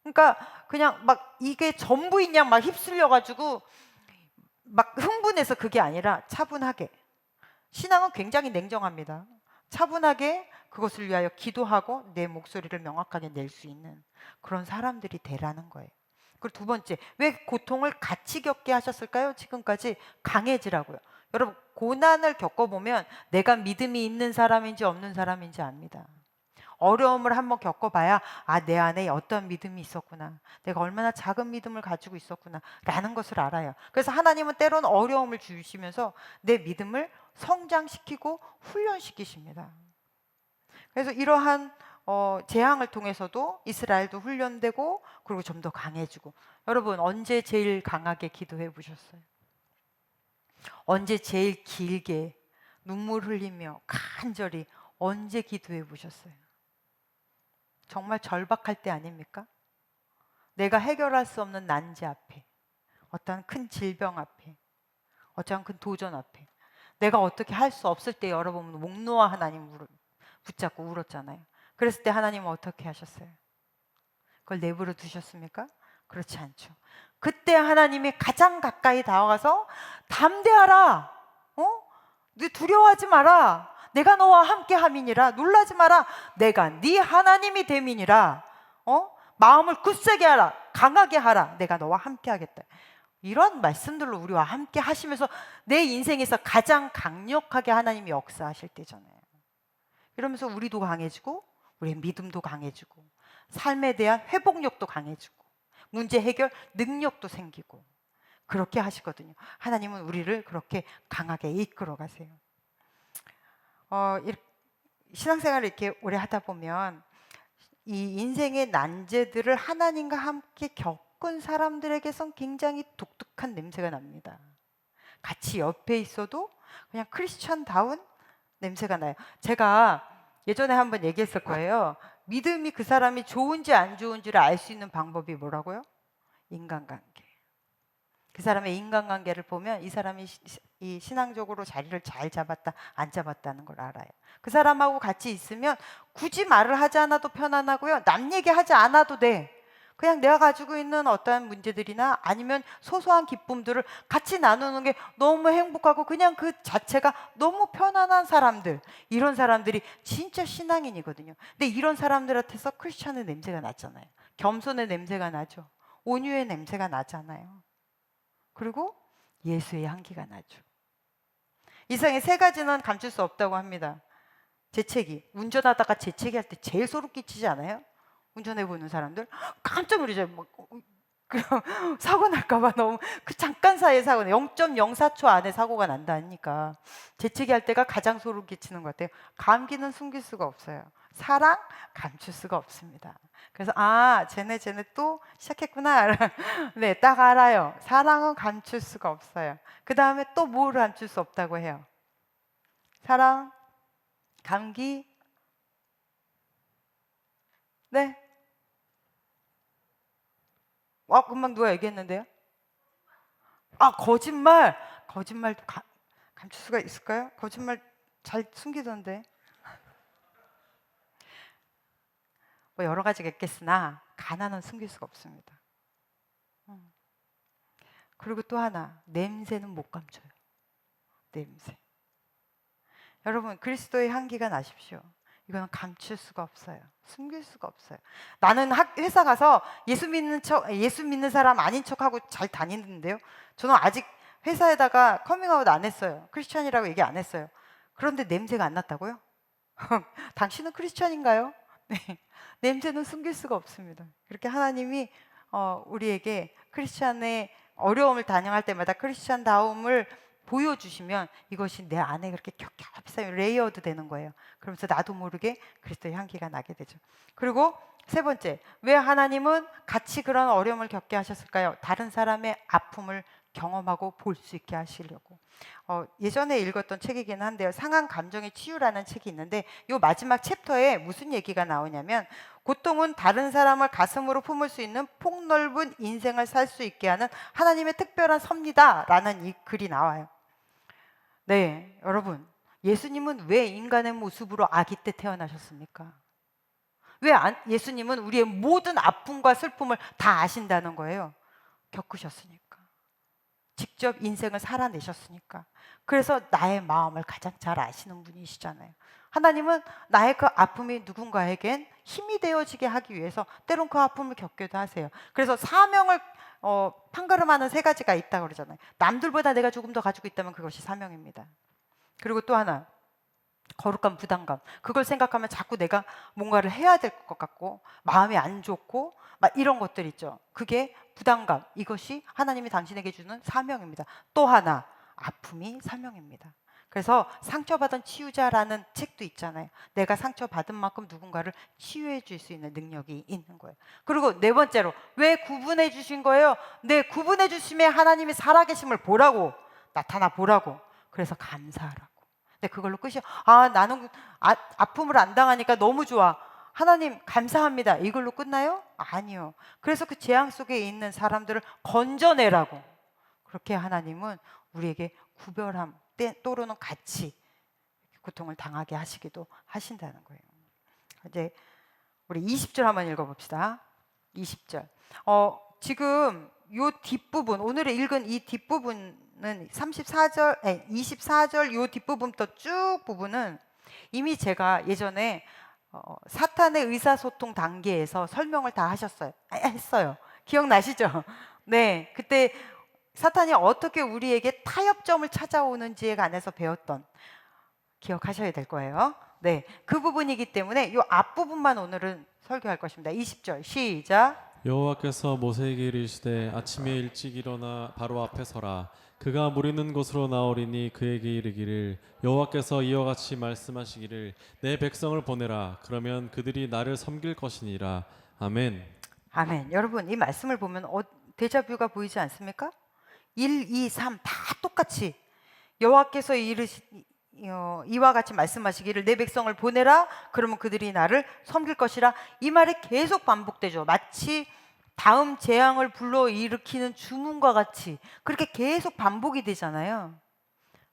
Speaker 7: 그러니까 그냥 막 이게 전부인 양 막 휩쓸려 가지고 막 흥분해서 그게 아니라 차분하게, 신앙은 굉장히 냉정합니다. 차분하게 그것을 위하여 기도하고 내 목소리를 명확하게 낼 수 있는 그런 사람들이 되라는 거예요. 그리고 두 번째, 왜 고통을 같이 겪게 하셨을까요? 지금까지 강해지라고요. 여러분, 고난을 겪어보면 내가 믿음이 있는 사람인지 없는 사람인지 압니다. 어려움을 한번 겪어봐야 내 안에 어떤 믿음이 있었구나, 내가 얼마나 작은 믿음을 가지고 있었구나 라는 것을 알아요. 그래서 하나님은 때로는 어려움을 주시면서 내 믿음을 성장시키고 훈련시키십니다. 그래서 이러한 재앙을 통해서도 이스라엘도 훈련되고, 그리고 좀 더 강해지고. 여러분, 언제 제일 강하게 기도해 보셨어요? 언제 제일 길게 눈물 흘리며 간절히 언제 기도해 보셨어요? 정말 절박할 때 아닙니까? 내가 해결할 수 없는 난제 앞에, 어떤 큰 질병 앞에, 어떤 큰 도전 앞에, 내가 어떻게 할 수 없을 때 여러분 목 놓아 하나님 붙잡고 울었잖아요. 그랬을 때 하나님은 어떻게 하셨어요? 그걸 내버려 두셨습니까? 그렇지 않죠. 그때 하나님이 가장 가까이 다가가서 담대하라, 너 두려워하지 마라, 내가 너와 함께 함이니라, 놀라지 마라, 내가 네 하나님이 됨이니라, 마음을 굳세게 하라, 강하게 하라, 내가 너와 함께 하겠다. 이런 말씀들로 우리와 함께 하시면서 내 인생에서 가장 강력하게 하나님이 역사하실 때잖아요. 이러면서 우리도 강해지고, 우리의 믿음도 강해지고, 삶에 대한 회복력도 강해지고, 문제 해결 능력도 생기고, 그렇게 하시거든요. 하나님은 우리를 그렇게 강하게 이끌어 가세요. 신앙생활을 이렇게 오래 하다 보면 이 인생의 난제들을 하나님과 함께 겪은 사람들에게선 굉장히 독특한 냄새가 납니다. 같이 옆에 있어도 그냥 크리스천다운 냄새가 나요. 제가 예전에 한번 얘기했을 거예요. 믿음이 그 사람이 좋은지 안 좋은지를 알 수 있는 방법이 뭐라고요? 인간관계. 그 사람의 인간관계를 보면 이 사람이 이 신앙적으로 자리를 잘 잡았다, 안 잡았다는 걸 알아요. 그 사람하고 같이 있으면 굳이 말을 하지 않아도 편안하고요, 남 얘기하지 않아도 돼. 그냥 내가 가지고 있는 어떠한 문제들이나 아니면 소소한 기쁨들을 같이 나누는 게 너무 행복하고, 그냥 그 자체가 너무 편안한 사람들, 이런 사람들이 진짜 신앙인이거든요. 근데 이런 사람들한테서 크리스천의 냄새가 나잖아요. 겸손의 냄새가 나죠. 온유의 냄새가 나잖아요. 그리고 예수의 향기가 나죠. 이상의 세 가지는 감출 수 없다고 합니다. 재채기, 운전하다가 재채기 할 때 제일 소름 끼치지 않아요? 운전해 보는 사람들 깜짝 놀라죠. 사고 날까봐 너무 그 잠깐 사이에 사고, 0.04초 안에 사고가 난다니까 재채기 할 때가 가장 소름 끼치는 것 같아요. 감기는 숨길 수가 없어요. 사랑 감출 수가 없습니다. 그래서 쟤네 또 시작했구나. 네, 딱 알아요. 사랑은 감출 수가 없어요. 그 다음에 또 뭐를 감출 수 없다고 해요? 사랑, 감기, 네. 금방 누가 얘기했는데요? 거짓말도 감출 수가 있을까요? 거짓말 잘 숨기던데. 여러 가지가 있겠으나 가난은 숨길 수가 없습니다. 그리고 또 하나, 냄새는 못 감춰요. 냄새. 여러분, 그리스도의 향기가 나십시오. 이거는 감출 수가 없어요. 숨길 수가 없어요. 나는 회사 가서 예수 믿는 사람 아닌 척하고 잘 다니는데요, 저는 아직 회사에다가 커밍아웃 안 했어요. 크리스천이라고 얘기 안 했어요. 그런데 냄새가 안 났다고요? 당신은 크리스천인가요? 네. 냄새는 숨길 수가 없습니다. 그렇게 하나님이 우리에게 크리스천의 어려움을 단행할 때마다 크리스천다움을 보여주시면 이것이 내 안에 그렇게 겹겹이 쌓이면 레이어드 되는 거예요. 그러면서 나도 모르게 그리스도의 향기가 나게 되죠. 그리고 세 번째, 왜 하나님은 같이 그런 어려움을 겪게 하셨을까요? 다른 사람의 아픔을 경험하고 볼 수 있게 하시려고. 예전에 읽었던 책이긴 한데요. 상한 감정의 치유라는 책이 있는데 이 마지막 챕터에 무슨 얘기가 나오냐면 고통은 다른 사람을 가슴으로 품을 수 있는 폭넓은 인생을 살 수 있게 하는 하나님의 특별한 섭리다라는 이 글이 나와요. 네, 여러분, 예수님은 왜 인간의 모습으로 아기 때 태어나셨습니까? 예수님은 우리의 모든 아픔과 슬픔을 다 아신다는 거예요. 겪으셨으니까. 직접 인생을 살아내셨으니까. 그래서 나의 마음을 가장 잘 아시는 분이시잖아요. 하나님은 나의 그 아픔이 누군가에겐 힘이 되어지게 하기 위해서 때론 그 아픔을 겪기도 하세요. 그래서 사명을 판가름하는 세 가지가 있다고 그러잖아요. 남들보다 내가 조금 더 가지고 있다면 그것이 사명입니다. 그리고 또 하나, 거룩한 부담감. 그걸 생각하면 자꾸 내가 뭔가를 해야 될 것 같고 마음이 안 좋고 막 이런 것들 있죠. 그게 부담감. 이것이 하나님이 당신에게 주는 사명입니다. 또 하나, 아픔이 사명입니다. 그래서 상처받은 치유자라는 책도 있잖아요. 내가 상처받은 만큼 누군가를 치유해 줄 수 있는 능력이 있는 거예요. 그리고 네 번째로, 왜 구분해 주신 거예요? 네, 구분해 주심에 하나님이 살아계심을 보라고, 나타나 보라고. 그래서 감사하라고. 근데 그걸로 끝이요. 나는 아픔을 안 당하니까 너무 좋아. 하나님 감사합니다. 이걸로 끝나요? 아니요. 그래서 그 재앙 속에 있는 사람들을 건져내라고. 그렇게 하나님은 우리에게 구별함, 또는 같이 고통을 당하게 하시기도 하신다는 거예요. 이제 우리 20절 한번 읽어봅시다. 20절. 지금 요 뒷부분, 오늘 읽은 이 뒷부분은 24절 요 뒷부분부터 쭉 부분은 이미 제가 예전에 사탄의 의사소통 단계에서 설명을 다 했어요. 기억나시죠? 네, 그때 사탄이 어떻게 우리에게 타협점을 찾아오는지에 관해서 배웠던, 기억하셔야 될 거예요. 네, 그 부분이기 때문에 이 앞부분만 오늘은 설교할 것입니다. 20절 시작.
Speaker 3: 여호와께서 모세에게 이르시되 아침에 일찍 일어나 바로 앞에 서라. 그가 물 있는 곳으로 나오리니 그에게 이르기를 여호와께서 이와 같이 말씀하시기를 내 백성을 보내라. 그러면 그들이 나를 섬길 것이니라. 아멘.
Speaker 7: 아멘. 여러분, 이 말씀을 보면 데자뷰가 보이지 않습니까? 1, 2, 3 다 똑같이 여호와께서 이와 같이 말씀하시기를 내 백성을 보내라. 그러면 그들이 나를 섬길 것이라. 이 말이 계속 반복되죠. 마치 다음 재앙을 불러일으키는 주문과 같이 그렇게 계속 반복이 되잖아요.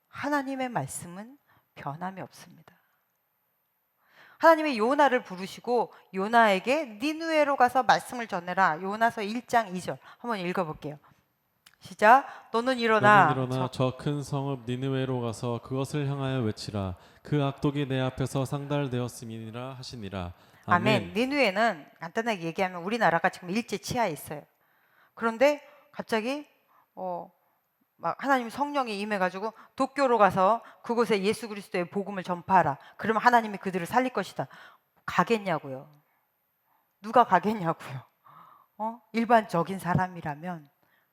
Speaker 7: 하나님의 말씀은 변함이 없습니다. 하나님이 요나를 부르시고 요나에게 니느웨로 가서 말씀을 전해라. 요나서 1장 2절 한번 읽어볼게요. 시작. 너는 일어나
Speaker 3: 저 큰 성읍 니느웨로 가서 그것을 향하여 외치라. 그 악독이 내 앞에서 상달되었음이니라 하시니라.
Speaker 7: 아멘. 니느웨는 간단하게 얘기하면 우리나라가 지금 일제 치하에 있어요. 그런데 갑자기 막 하나님 성령이 임해가지고 도쿄로 가서 그곳에 예수 그리스도의 복음을 전파하라. 그러면 하나님이 그들을 살릴 것이다. 가겠냐고요? 누가 가겠냐고요? 일반적인 사람이라면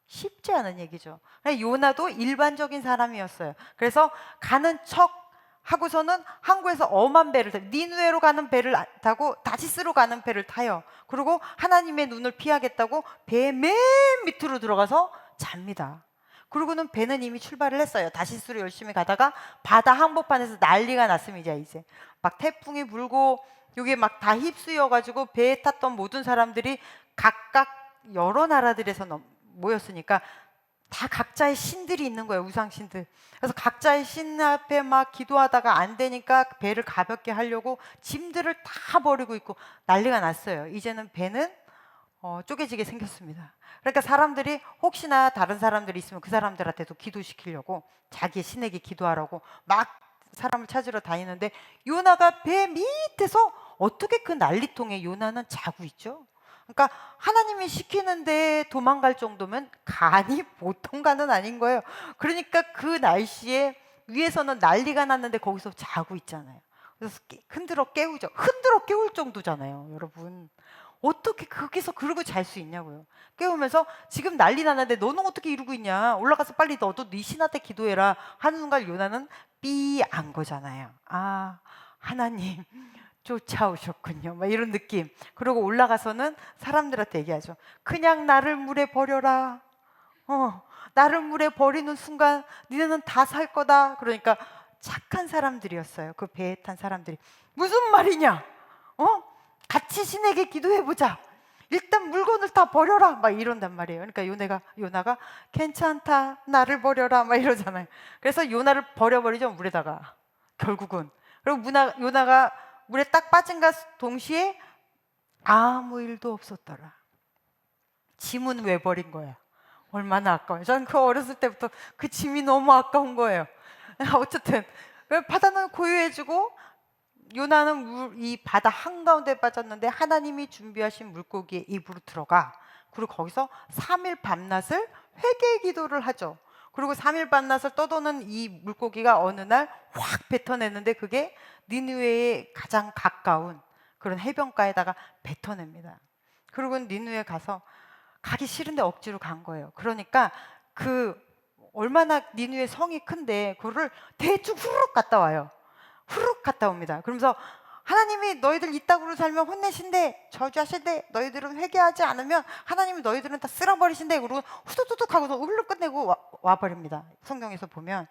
Speaker 7: 쉽지 않은 얘기죠. 요나도 일반적인 사람이었어요. 그래서 가는 척 하고서는 항구에서 엄한 배를 타고 니느웨로 가는 배를 타고 다시스로 가는 배를 타요. 그리고 하나님의 눈을 피하겠다고 배 맨 밑으로 들어가서 잡니다. 그리고는 배는 이미 출발을 했어요. 다시스로 열심히 가다가 바다 항복판에서 난리가 났습니다. 이제 막 태풍이 불고 여기 막 다 휩쓰여가지고 배에 탔던 모든 사람들이 각각 여러 나라들에서 모였으니까 다 각자의 신들이 있는 거예요. 우상신들. 그래서 각자의 신 앞에 막 기도하다가 안 되니까 배를 가볍게 하려고 짐들을 다 버리고 있고 난리가 났어요. 이제는 배는 쪼개지게 생겼습니다. 그러니까 사람들이 혹시나 다른 사람들이 있으면 그 사람들한테도 기도시키려고 자기의 신에게 기도하라고 막 사람을 찾으러 다니는데 요나가 배 밑에서 어떻게 그 난리통에 요나는 자고 있죠? 그러니까 하나님이 시키는데 도망갈 정도면 간이 보통 간은 아닌 거예요. 그러니까 그 날씨에 위에서는 난리가 났는데 거기서 자고 있잖아요. 그래서 흔들어 깨우죠. 흔들어 깨울 정도잖아요, 여러분. 어떻게 거기서 그러고 잘 수 있냐고요. 깨우면서 지금 난리 났는데 너는 어떻게 이러고 있냐. 올라가서 빨리 너도 네 신한테 기도해라 하는 순간 요나는 삐 안 거잖아요. 하나님 쫓아오셨군요. 막 이런 느낌. 그리고 올라가서는 사람들한테 얘기하죠. 그냥 나를 물에 버려라. 나를 물에 버리는 순간 니네는 다 살 거다. 그러니까 착한 사람들이었어요. 그 배에 탄 사람들이. 무슨 말이냐? 같이 신에게 기도해보자. 일단 물건을 다 버려라. 막 이런단 말이에요. 그러니까 요나가 괜찮다. 나를 버려라. 막 이러잖아요. 그래서 요나를 버려버리죠. 물에다가. 결국은. 그리고 요나가 물에 딱 빠진과 동시에 아무 일도 없었더라. 짐은 왜 버린 거야? 얼마나 아까워요. 저는 그 어렸을 때부터 그 짐이 너무 아까운 거예요. 어쨌든 바다는 고요해지고 요나는 이 바다 한가운데 빠졌는데 하나님이 준비하신 물고기의 입으로 들어가. 그리고 거기서 3일 밤낮을 회개 기도를 하죠. 그리고 3일 밤낮을 떠도는 이 물고기가 어느 날 확 뱉어내는데 그게 니느웨에 가장 가까운 그런 해변가에다가 뱉어냅니다. 그리고 니느웨에 가서 가기 싫은데 억지로 간 거예요. 그러니까 얼마나 니느웨 성이 큰데 그거를 대충 후루룩 갔다 와요. 후루룩 갔다 옵니다. 그러면서 하나님이 너희들 이따구로 살면 혼내신대, 저주하신대, 너희들은 회개하지 않으면 하나님이 너희들은 다 쓸어버리신대. 그러고 후두둑 하고서 흘러 끝내고 와버립니다. 성경에서 보면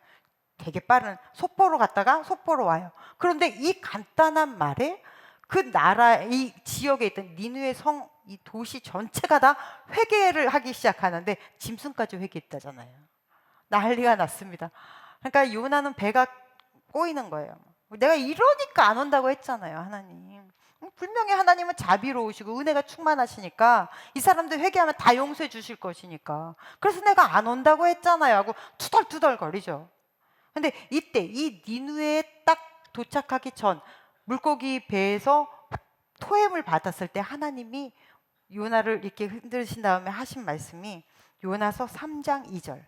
Speaker 7: 되게 빠른 속보로 갔다가 속보로 와요. 그런데 이 간단한 말에 그 나라, 이 지역에 있던 니느웨 성, 이 도시 전체가 다 회개를 하기 시작하는데 짐승까지 회개했다잖아요. 난리가 났습니다. 그러니까 요나는 배가 꼬이는 거예요. 내가 이러니까 안 온다고 했잖아요, 하나님. 분명히 하나님은 자비로우시고 은혜가 충만하시니까 이 사람들 회개하면 다 용서해 주실 것이니까 그래서 내가 안 온다고 했잖아요 하고 투덜투덜 거리죠. 근데 이때 이 니느웨에 딱 도착하기 전 물고기 배에서 토해물 받았을 때 하나님이 요나를 이렇게 흔들으신 다음에 하신 말씀이 요나서 3장 2절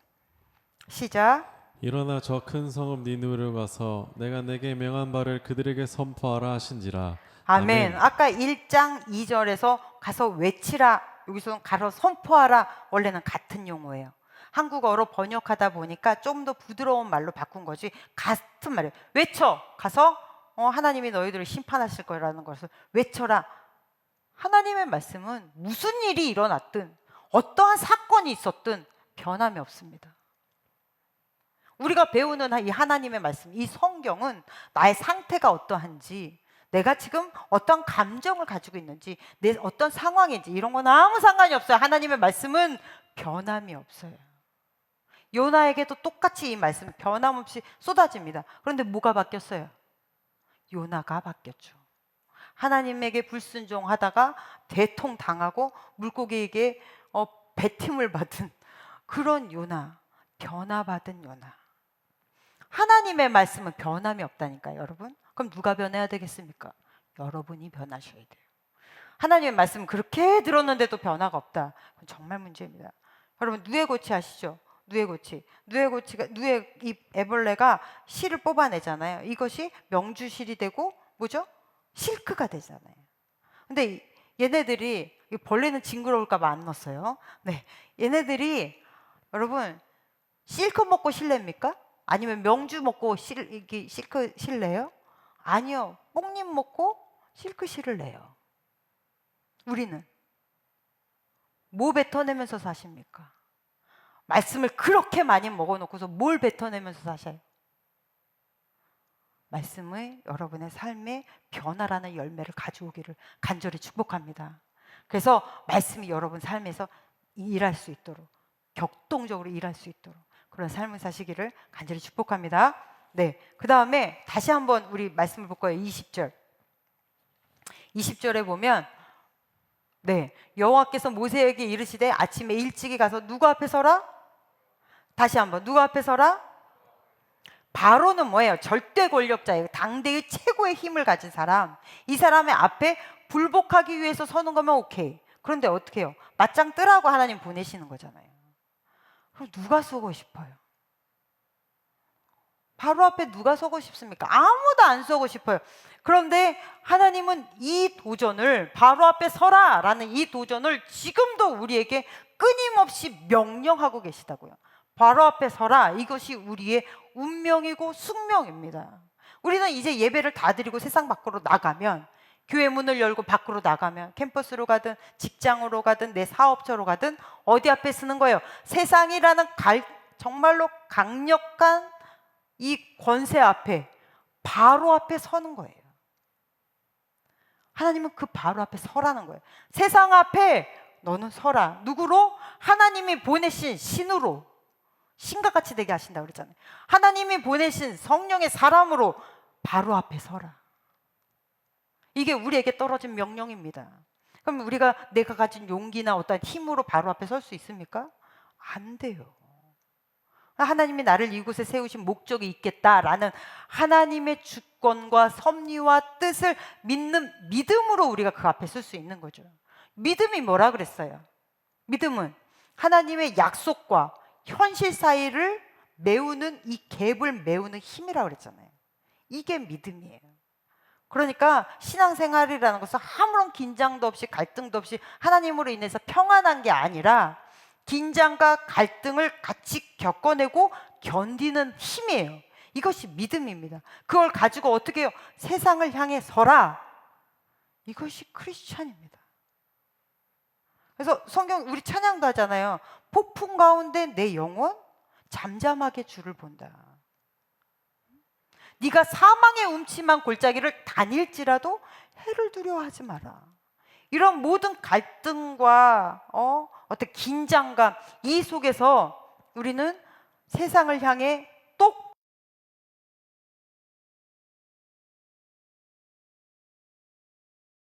Speaker 7: 시작.
Speaker 8: 일어나 저 큰 성읍 니느웨로 가서 내가 내게 명한 바를 그들에게 선포하라 하신지라.
Speaker 7: 아멘. 아까 1장 2절에서 가서 외치라, 여기서 가서 선포하라 원래는 같은 용어예요. 한국어로 번역하다 보니까 좀 더 부드러운 말로 바꾼 거지 같은 말이에요. 외쳐! 가서 하나님이 너희들을 심판하실 거라는 것을 외쳐라. 하나님의 말씀은 무슨 일이 일어났든 어떠한 사건이 있었든 변함이 없습니다. 우리가 배우는 이 하나님의 말씀, 이 성경은 나의 상태가 어떠한지, 내가 지금 어떤 감정을 가지고 있는지, 내 어떤 상황인지 이런 건 아무 상관이 없어요. 하나님의 말씀은 변함이 없어요. 요나에게도 똑같이 이 말씀 변함없이 쏟아집니다. 그런데 뭐가 바뀌었어요? 요나가 바뀌었죠. 하나님에게 불순종하다가 대통당하고 물고기에게 배팀을 받은 그런 요나, 변화받은 요나. 하나님의 말씀은 변함이 없다니까요, 여러분. 그럼 누가 변해야 되겠습니까? 여러분이 변하셔야 돼요. 하나님의 말씀 그렇게 들었는데도 변화가 없다. 그건 정말 문제입니다. 여러분 누에고치 아시죠? 누에 이 애벌레가 실을 뽑아내잖아요. 이것이 명주실이 되고 뭐죠? 실크가 되잖아요. 근데 얘네들이, 벌레는 징그러울까 봐 안 넣었어요. 네, 얘네들이 여러분 실크 먹고 실내입니까? 아니면 명주 먹고 실크 실내요? 아니요. 뽕잎 먹고 실크 실을 내요. 우리는 뭐 뱉어내면서 사십니까? 말씀을 그렇게 많이 먹어놓고서 뭘 뱉어내면서 사셔요? 말씀의 여러분의 삶에 변화라는 열매를 가져오기를 간절히 축복합니다. 그래서 말씀이 여러분 삶에서 일할 수 있도록, 격동적으로 일할 수 있도록 그런 삶을 사시기를 간절히 축복합니다. 네, 그 다음에 다시 한번 우리 말씀을 볼 거예요. 20절에 보면 네, 여호와께서 모세에게 이르시되 아침에 일찍이 가서 누구 앞에 서라? 다시 한번 누구 앞에 서라? 바로는 뭐예요? 절대 권력자예요. 당대의 최고의 힘을 가진 사람. 이 사람의 앞에 불복하기 위해서 서는 거면 오케이. 그런데 어떻게 해요? 맞짱 뜨라고 하나님 보내시는 거잖아요. 그럼 누가 서고 싶어요? 바로 앞에 누가 서고 싶습니까? 아무도 안 서고 싶어요. 그런데 하나님은 이 도전을, 바로 앞에 서라라는 이 도전을 지금도 우리에게 끊임없이 명령하고 계시다고요. 바로 앞에 서라. 이것이 우리의 운명이고 숙명입니다. 우리는 이제 예배를 다 드리고 세상 밖으로 나가면 교회 문을 열고 밖으로 나가면 캠퍼스로 가든 직장으로 가든 내 사업처로 가든 어디 앞에 서는 거예요? 세상이라는 정말로 강력한 이 권세 앞에, 바로 앞에 서는 거예요. 하나님은 그 바로 앞에 서라는 거예요. 세상 앞에 너는 서라. 누구로? 하나님이 보내신 신으로, 신과 같이 되게 하신다고 그랬잖아요. 하나님이 보내신 성령의 사람으로 바로 앞에 서라. 이게 우리에게 떨어진 명령입니다. 그럼 우리가 내가 가진 용기나 어떤 힘으로 바로 앞에 설 수 있습니까? 안 돼요. 하나님이 나를 이곳에 세우신 목적이 있겠다라는 하나님의 주권과 섭리와 뜻을 믿는 믿음으로 우리가 그 앞에 설 수 있는 거죠. 믿음이 뭐라 그랬어요? 믿음은 하나님의 약속과 현실 사이를 메우는, 이 갭을 메우는 힘이라고 그랬잖아요. 이게 믿음이에요. 그러니까 신앙생활이라는 것은 아무런 긴장도 없이 갈등도 없이 하나님으로 인해서 평안한 게 아니라 긴장과 갈등을 같이 겪어내고 견디는 힘이에요. 이것이 믿음입니다. 그걸 가지고 어떻게 해요? 세상을 향해 서라. 이것이 크리스찬입니다. 그래서 성경 우리 찬양도 하잖아요. 폭풍 가운데 내 영혼 잠잠하게 주를 본다. 네가 사망의 음침한 골짜기를 다닐지라도 해를 두려워하지 마라. 이런 모든 갈등과 어떤 긴장감, 이 속에서 우리는 세상을 향해 똑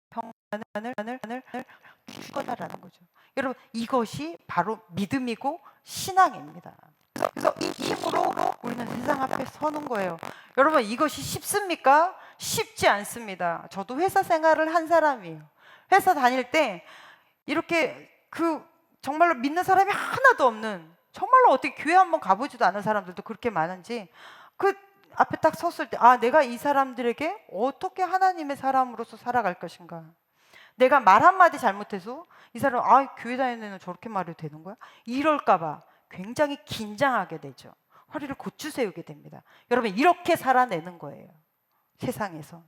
Speaker 7: 평안을 줄 거다라는 거죠. 여러분, 이것이 바로 믿음이고 신앙입니다. 그래서 이 힘으로 우리는 세상 앞에 서는 거예요. 여러분, 이것이 쉽습니까? 쉽지 않습니다. 저도 회사 생활을 한 사람이에요. 회사 다닐 때 이렇게 정말로 믿는 사람이 하나도 없는, 정말로 어떻게 교회 한번 가보지도 않은 사람들도 그렇게 많은지 그 앞에 딱 섰을 때 내가 이 사람들에게 어떻게 하나님의 사람으로서 살아갈 것인가. 내가 말 한마디 잘못해서 이 사람 교회 다니는 애는 저렇게 말해도 되는 거야? 이럴까 봐 굉장히 긴장하게 되죠. 허리를 고추 세우게 됩니다. 여러분, 이렇게 살아내는 거예요. 세상에서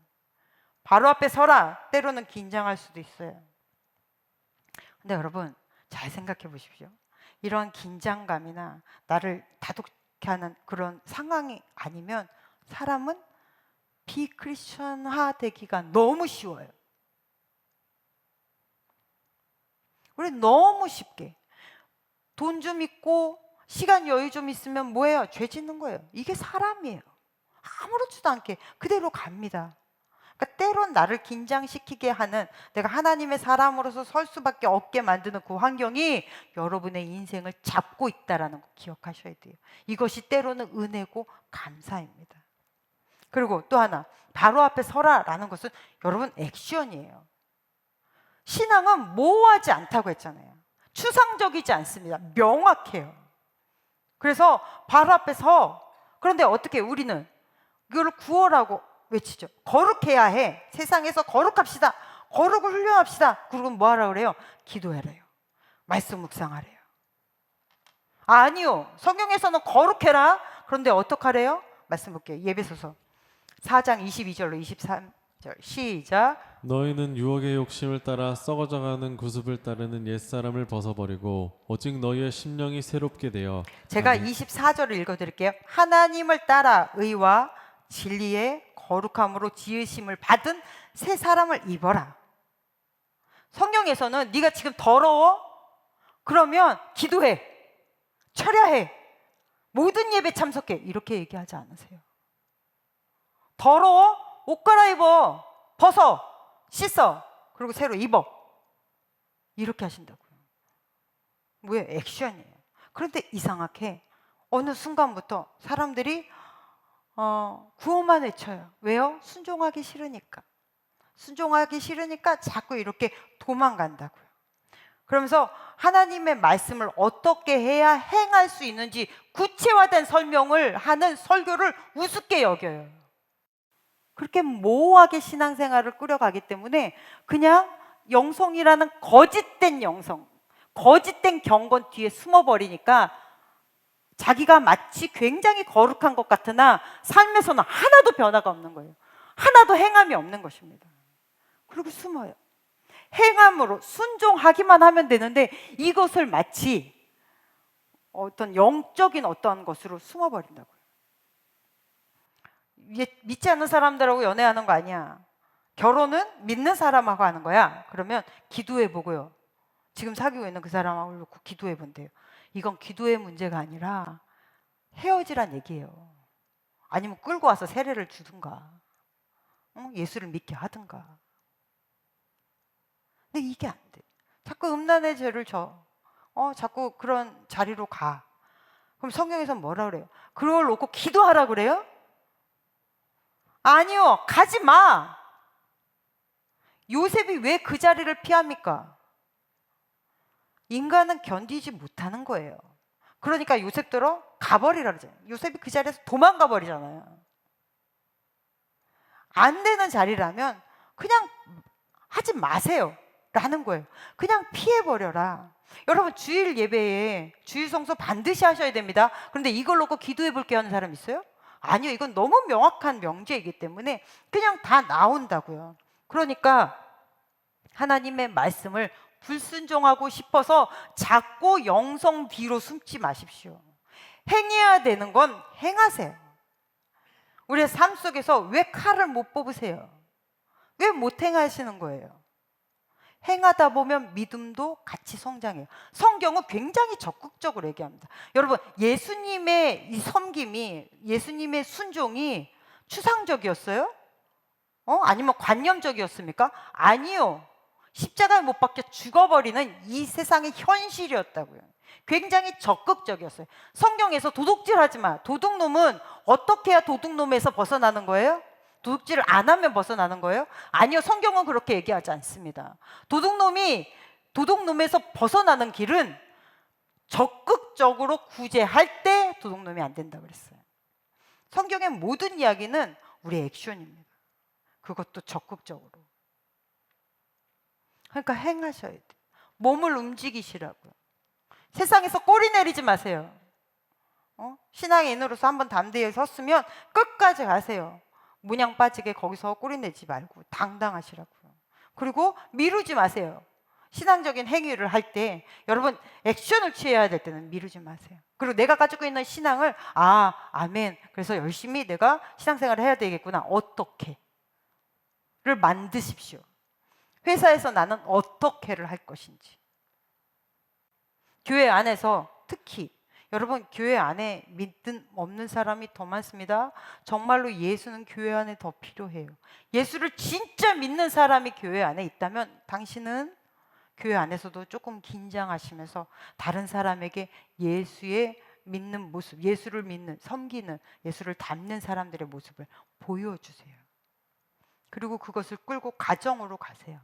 Speaker 7: 바로 앞에 서라. 때로는 긴장할 수도 있어요. 근데 여러분, 잘 생각해 보십시오. 이러한 긴장감이나 나를 다독게 하는 그런 상황이 아니면 사람은 비크리스천화 되기가 너무 쉬워요. 우리 너무 쉽게 돈 좀 있고 시간 여유 좀 있으면 뭐예요? 죄 짓는 거예요. 이게 사람이에요. 아무렇지도 않게 그대로 갑니다. 그러니까 때론 나를 긴장시키게 하는, 내가 하나님의 사람으로서 설 수밖에 없게 만드는 그 환경이 여러분의 인생을 잡고 있다는 거 기억하셔야 돼요. 이것이 때로는 은혜고 감사입니다. 그리고 또 하나, 바로 앞에 서라라는 것은 여러분 액션이에요. 신앙은 모호하지 않다고 했잖아요. 추상적이지 않습니다. 명확해요. 그래서 바로 앞에 서, 그런데 어떻게 우리는 이걸 구원하고 외치죠. 거룩해야 해. 세상에서 거룩합시다. 거룩을 훈련합시다. 그리고 뭐 하라 그래요? 기도해라요. 말씀 묵상하래요. 아니요. 성경에서는 거룩해라. 그런데 어떡하래요? 말씀 볼게요. 예배소서 4장 22절로 23절 시작.
Speaker 8: 너희는 유혹의 욕심을 따라 썩어져가는 구습을 따르는 옛사람을 벗어버리고 오직 너희의 심령이 새롭게 되어.
Speaker 7: 제가 24절을 읽어드릴게요. 하나님을 따라 의와 진리의 거룩함으로 지으심을 받은 새 사람을 입어라. 성경에서는 네가 지금 더러워? 그러면 기도해, 철야해, 모든 예배 참석해, 이렇게 얘기하지 않으세요. 더러워? 옷 갈아입어, 벗어, 씻어, 그리고 새로 입어, 이렇게 하신다고요. 뭐예요? 액션이에요. 그런데 이상하게 어느 순간부터 사람들이 구호만 외쳐요. 왜요? 순종하기 싫으니까. 순종하기 싫으니까 자꾸 이렇게 도망간다고요. 그러면서 하나님의 말씀을 어떻게 해야 행할 수 있는지 구체화된 설명을 하는 설교를 우습게 여겨요. 그렇게 모호하게 신앙생활을 꾸려가기 때문에 그냥 영성이라는 거짓된 영성, 거짓된 경건 뒤에 숨어버리니까 자기가 마치 굉장히 거룩한 것 같으나 삶에서는 하나도 변화가 없는 거예요. 하나도 행함이 없는 것입니다. 그리고 숨어요. 행함으로 순종하기만 하면 되는데 이것을 마치 어떤 영적인 어떠한 것으로 숨어버린다고요. 믿지 않는 사람들하고 연애하는 거 아니야. 결혼은 믿는 사람하고 하는 거야. 그러면 기도해 보고요. 지금 사귀고 있는 그 사람하고 놓고 기도해 본대요. 이건 기도의 문제가 아니라 헤어지란 얘기예요. 아니면 끌고 와서 세례를 주든가, 예수를 믿게 하든가. 근데 이게 안 돼. 자꾸 음란의 죄를 자꾸 그런 자리로 가. 그럼 성경에서 뭐라 그래요? 그걸 놓고 기도하라 그래요? 아니요, 가지 마. 요셉이 왜 그 자리를 피합니까? 인간은 견디지 못하는 거예요. 그러니까 요셉대로 가버리라 그러잖아요. 요셉이 그 자리에서 도망가 버리잖아요. 안 되는 자리라면 그냥 하지 마세요 라는 거예요. 그냥 피해버려라. 여러분, 주일 예배에 주일 성수 반드시 하셔야 됩니다. 그런데 이걸 놓고 기도해 볼게 하는 사람 있어요? 아니요, 이건 너무 명확한 명제이기 때문에 그냥 다 나온다고요. 그러니까 하나님의 말씀을 불순종하고 싶어서 자꾸 영성 뒤로 숨지 마십시오. 행해야 되는 건 행하세요. 우리의 삶 속에서 왜 칼을 못 뽑으세요? 왜 못 행하시는 거예요? 행하다 보면 믿음도 같이 성장해요. 성경은 굉장히 적극적으로 얘기합니다. 여러분, 예수님의 이 섬김이, 예수님의 순종이 추상적이었어요? 아니면 관념적이었습니까? 아니요. 십자가에 못 박혀 죽어버리는 이 세상의 현실이었다고요. 굉장히 적극적이었어요. 성경에서 도둑질하지 마. 도둑놈은 어떻게 해야 도둑놈에서 벗어나는 거예요? 도둑질을 안 하면 벗어나는 거예요? 아니요, 성경은 그렇게 얘기하지 않습니다. 도둑놈에서 벗어나는 길은 적극적으로 구제할 때 도둑놈이 안 된다고 그랬어요. 성경의 모든 이야기는 우리의 액션입니다. 그것도 적극적으로. 그러니까 행하셔야 돼요. 몸을 움직이시라고요. 세상에서 꼬리 내리지 마세요. 신앙의 인으로서 한번 담대히 섰으면 끝까지 가세요. 문양 빠지게 거기서 꼬리 내지 말고 당당하시라고요. 그리고 미루지 마세요. 신앙적인 행위를 할 때 여러분, 액션을 취해야 될 때는 미루지 마세요. 그리고 내가 가지고 있는 신앙을 아멘, 그래서 열심히 내가 신앙생활을 해야 되겠구나, 어떻게를 만드십시오. 회사에서 나는 어떻게를 할 것인지. 교회 안에서 특히 여러분, 교회 안에 믿음 없는 사람이 더 많습니다. 정말로 예수는 교회 안에 더 필요해요. 예수를 진짜 믿는 사람이 교회 안에 있다면 당신은 교회 안에서도 조금 긴장하시면서 다른 사람에게 예수의 믿는 모습, 예수를 믿는, 섬기는, 예수를 닮는 사람들의 모습을 보여주세요. 그리고 그것을 끌고 가정으로 가세요.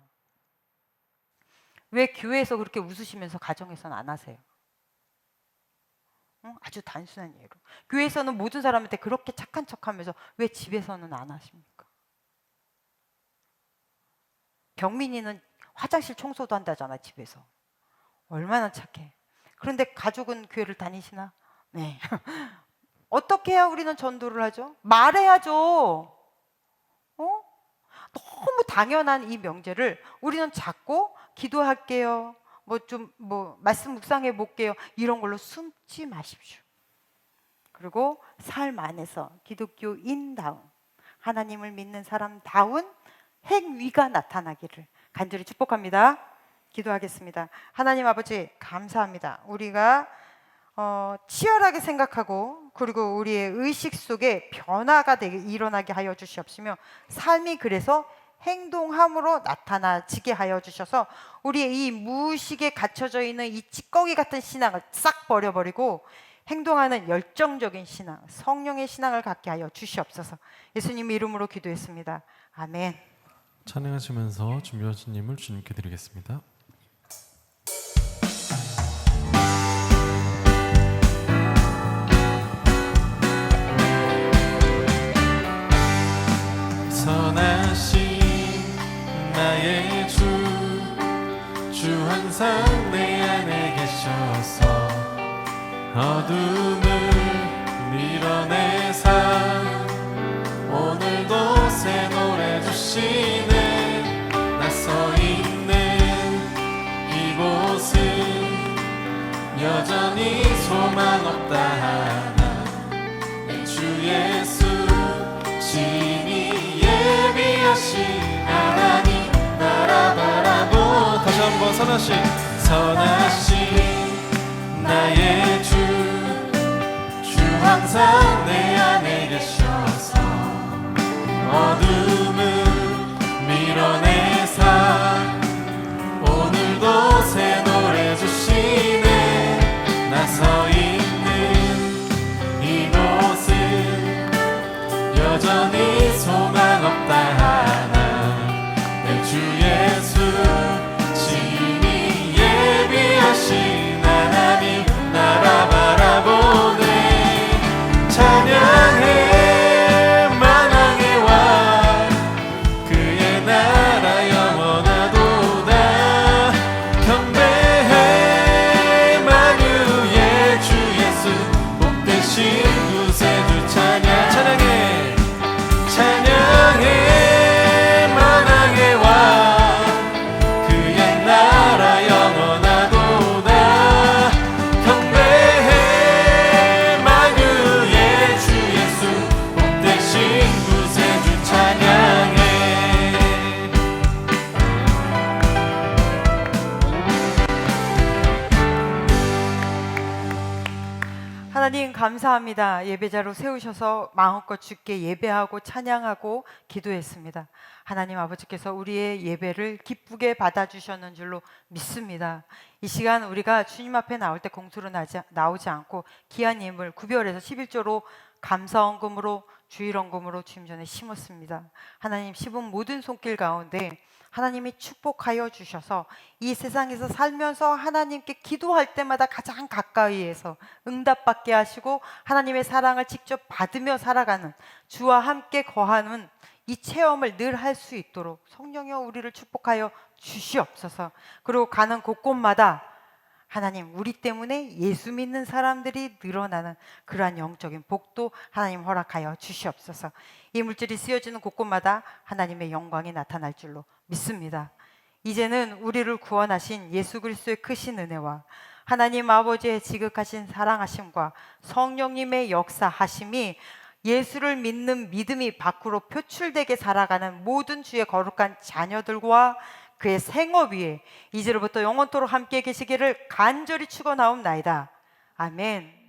Speaker 7: 왜 교회에서 그렇게 웃으시면서 가정에서는 안 하세요? 아주 단순한 예로, 교회에서는 모든 사람한테 그렇게 착한 척하면서 왜 집에서는 안 하십니까? 경민이는 화장실 청소도 한다잖아, 집에서. 얼마나 착해. 그런데 가족은 교회를 다니시나? 네. 어떻게 해야 우리는 전도를 하죠? 말해야죠. 너무 당연한 이 명제를 우리는 자꾸 기도할게요, 말씀 묵상해 볼게요, 이런 걸로 숨지 마십시오. 그리고 삶 안에서 기독교인다운, 하나님을 믿는 사람다운 행위가 나타나기를 간절히 축복합니다. 기도하겠습니다. 하나님 아버지, 감사합니다. 우리가 치열하게 생각하고 그리고 우리의 의식 속에 변화가 일어나게 하여 주시옵시며, 삶이 그래서 행동함으로 나타나지게 하여 주셔서 우리의 이 무의식에 갇혀져 있는 이 찌꺼기 같은 신앙을 싹 버려버리고 행동하는 열정적인 신앙, 성령의 신앙을 갖게 하여 주시옵소서. 예수님 이름으로 기도했습니다. 아멘.
Speaker 8: 찬양하시면서 준비하신 예물 주님께 드리겠습니다. 선하신 나의 주 항상 내 안에 계셔서 어둠을 밀어내사 오늘도 새 노래 주시네.
Speaker 3: 여전히 소망 없다 하나 내 주 예수 신이 예비하신 하나님 나라 바라보 다시 한번 선하신 나의 주 항상 내 안에 계셔서 어둠을 밀어내사 오늘도 새 노래 주시네 나 서 있는 이곳은 여전히 소망 없다 하나 내 주 예수 신이 예비하신 하나님 나라 바라보네 찬양해 만왕의 왕 그의 나라 영원하도다 경배해 만유의 주 예수 복되신 구세주 찬양해 만왕의 왕 그의 나라 영원하도다 경배해 만유의 주 예수 복되신 구세주 찬양해
Speaker 7: 하나님 감사합니다. 예배자로 세우셔서 마음껏 주께 예배하고 찬양하고 기도했습니다. 하나님 아버지께서 우리의 예배를 기쁘게 받아주셨는 줄로 믿습니다. 이 시간 우리가 주님 앞에 나올 때 공투로 나오지 않고 귀한 예물 구별해서 11조로 감사헌금으로 주일헌금으로 주님 전에 심었습니다. 하나님 심은 모든 손길 가운데 하나님이 축복하여 주셔서 이 세상에서 살면서 하나님께 기도할 때마다 가장 가까이에서 응답받게 하시고 하나님의 사랑을 직접 받으며 살아가는 주와 함께 거하는 이 체험을 늘 할 수 있도록 성령이여 우리를 축복하여 주시옵소서. 그리고 가는 곳곳마다 하나님 우리 때문에 예수 믿는 사람들이 늘어나는 그러한 영적인 복도 하나님 허락하여 주시옵소서. 이 물질이 쓰여지는 곳곳마다 하나님의 영광이 나타날 줄로 믿습니다. 이제는 우리를 구원하신 예수 그리스도의 크신 은혜와 하나님 아버지의 지극하신 사랑하심과 성령님의 역사하심이 예수를 믿는 믿음이 밖으로 표출되게 살아가는 모든 주의 거룩한 자녀들과 그의 생업 위에 이제로부터 영원토록 함께 계시기를 간절히 축원하옵나이다. 아멘.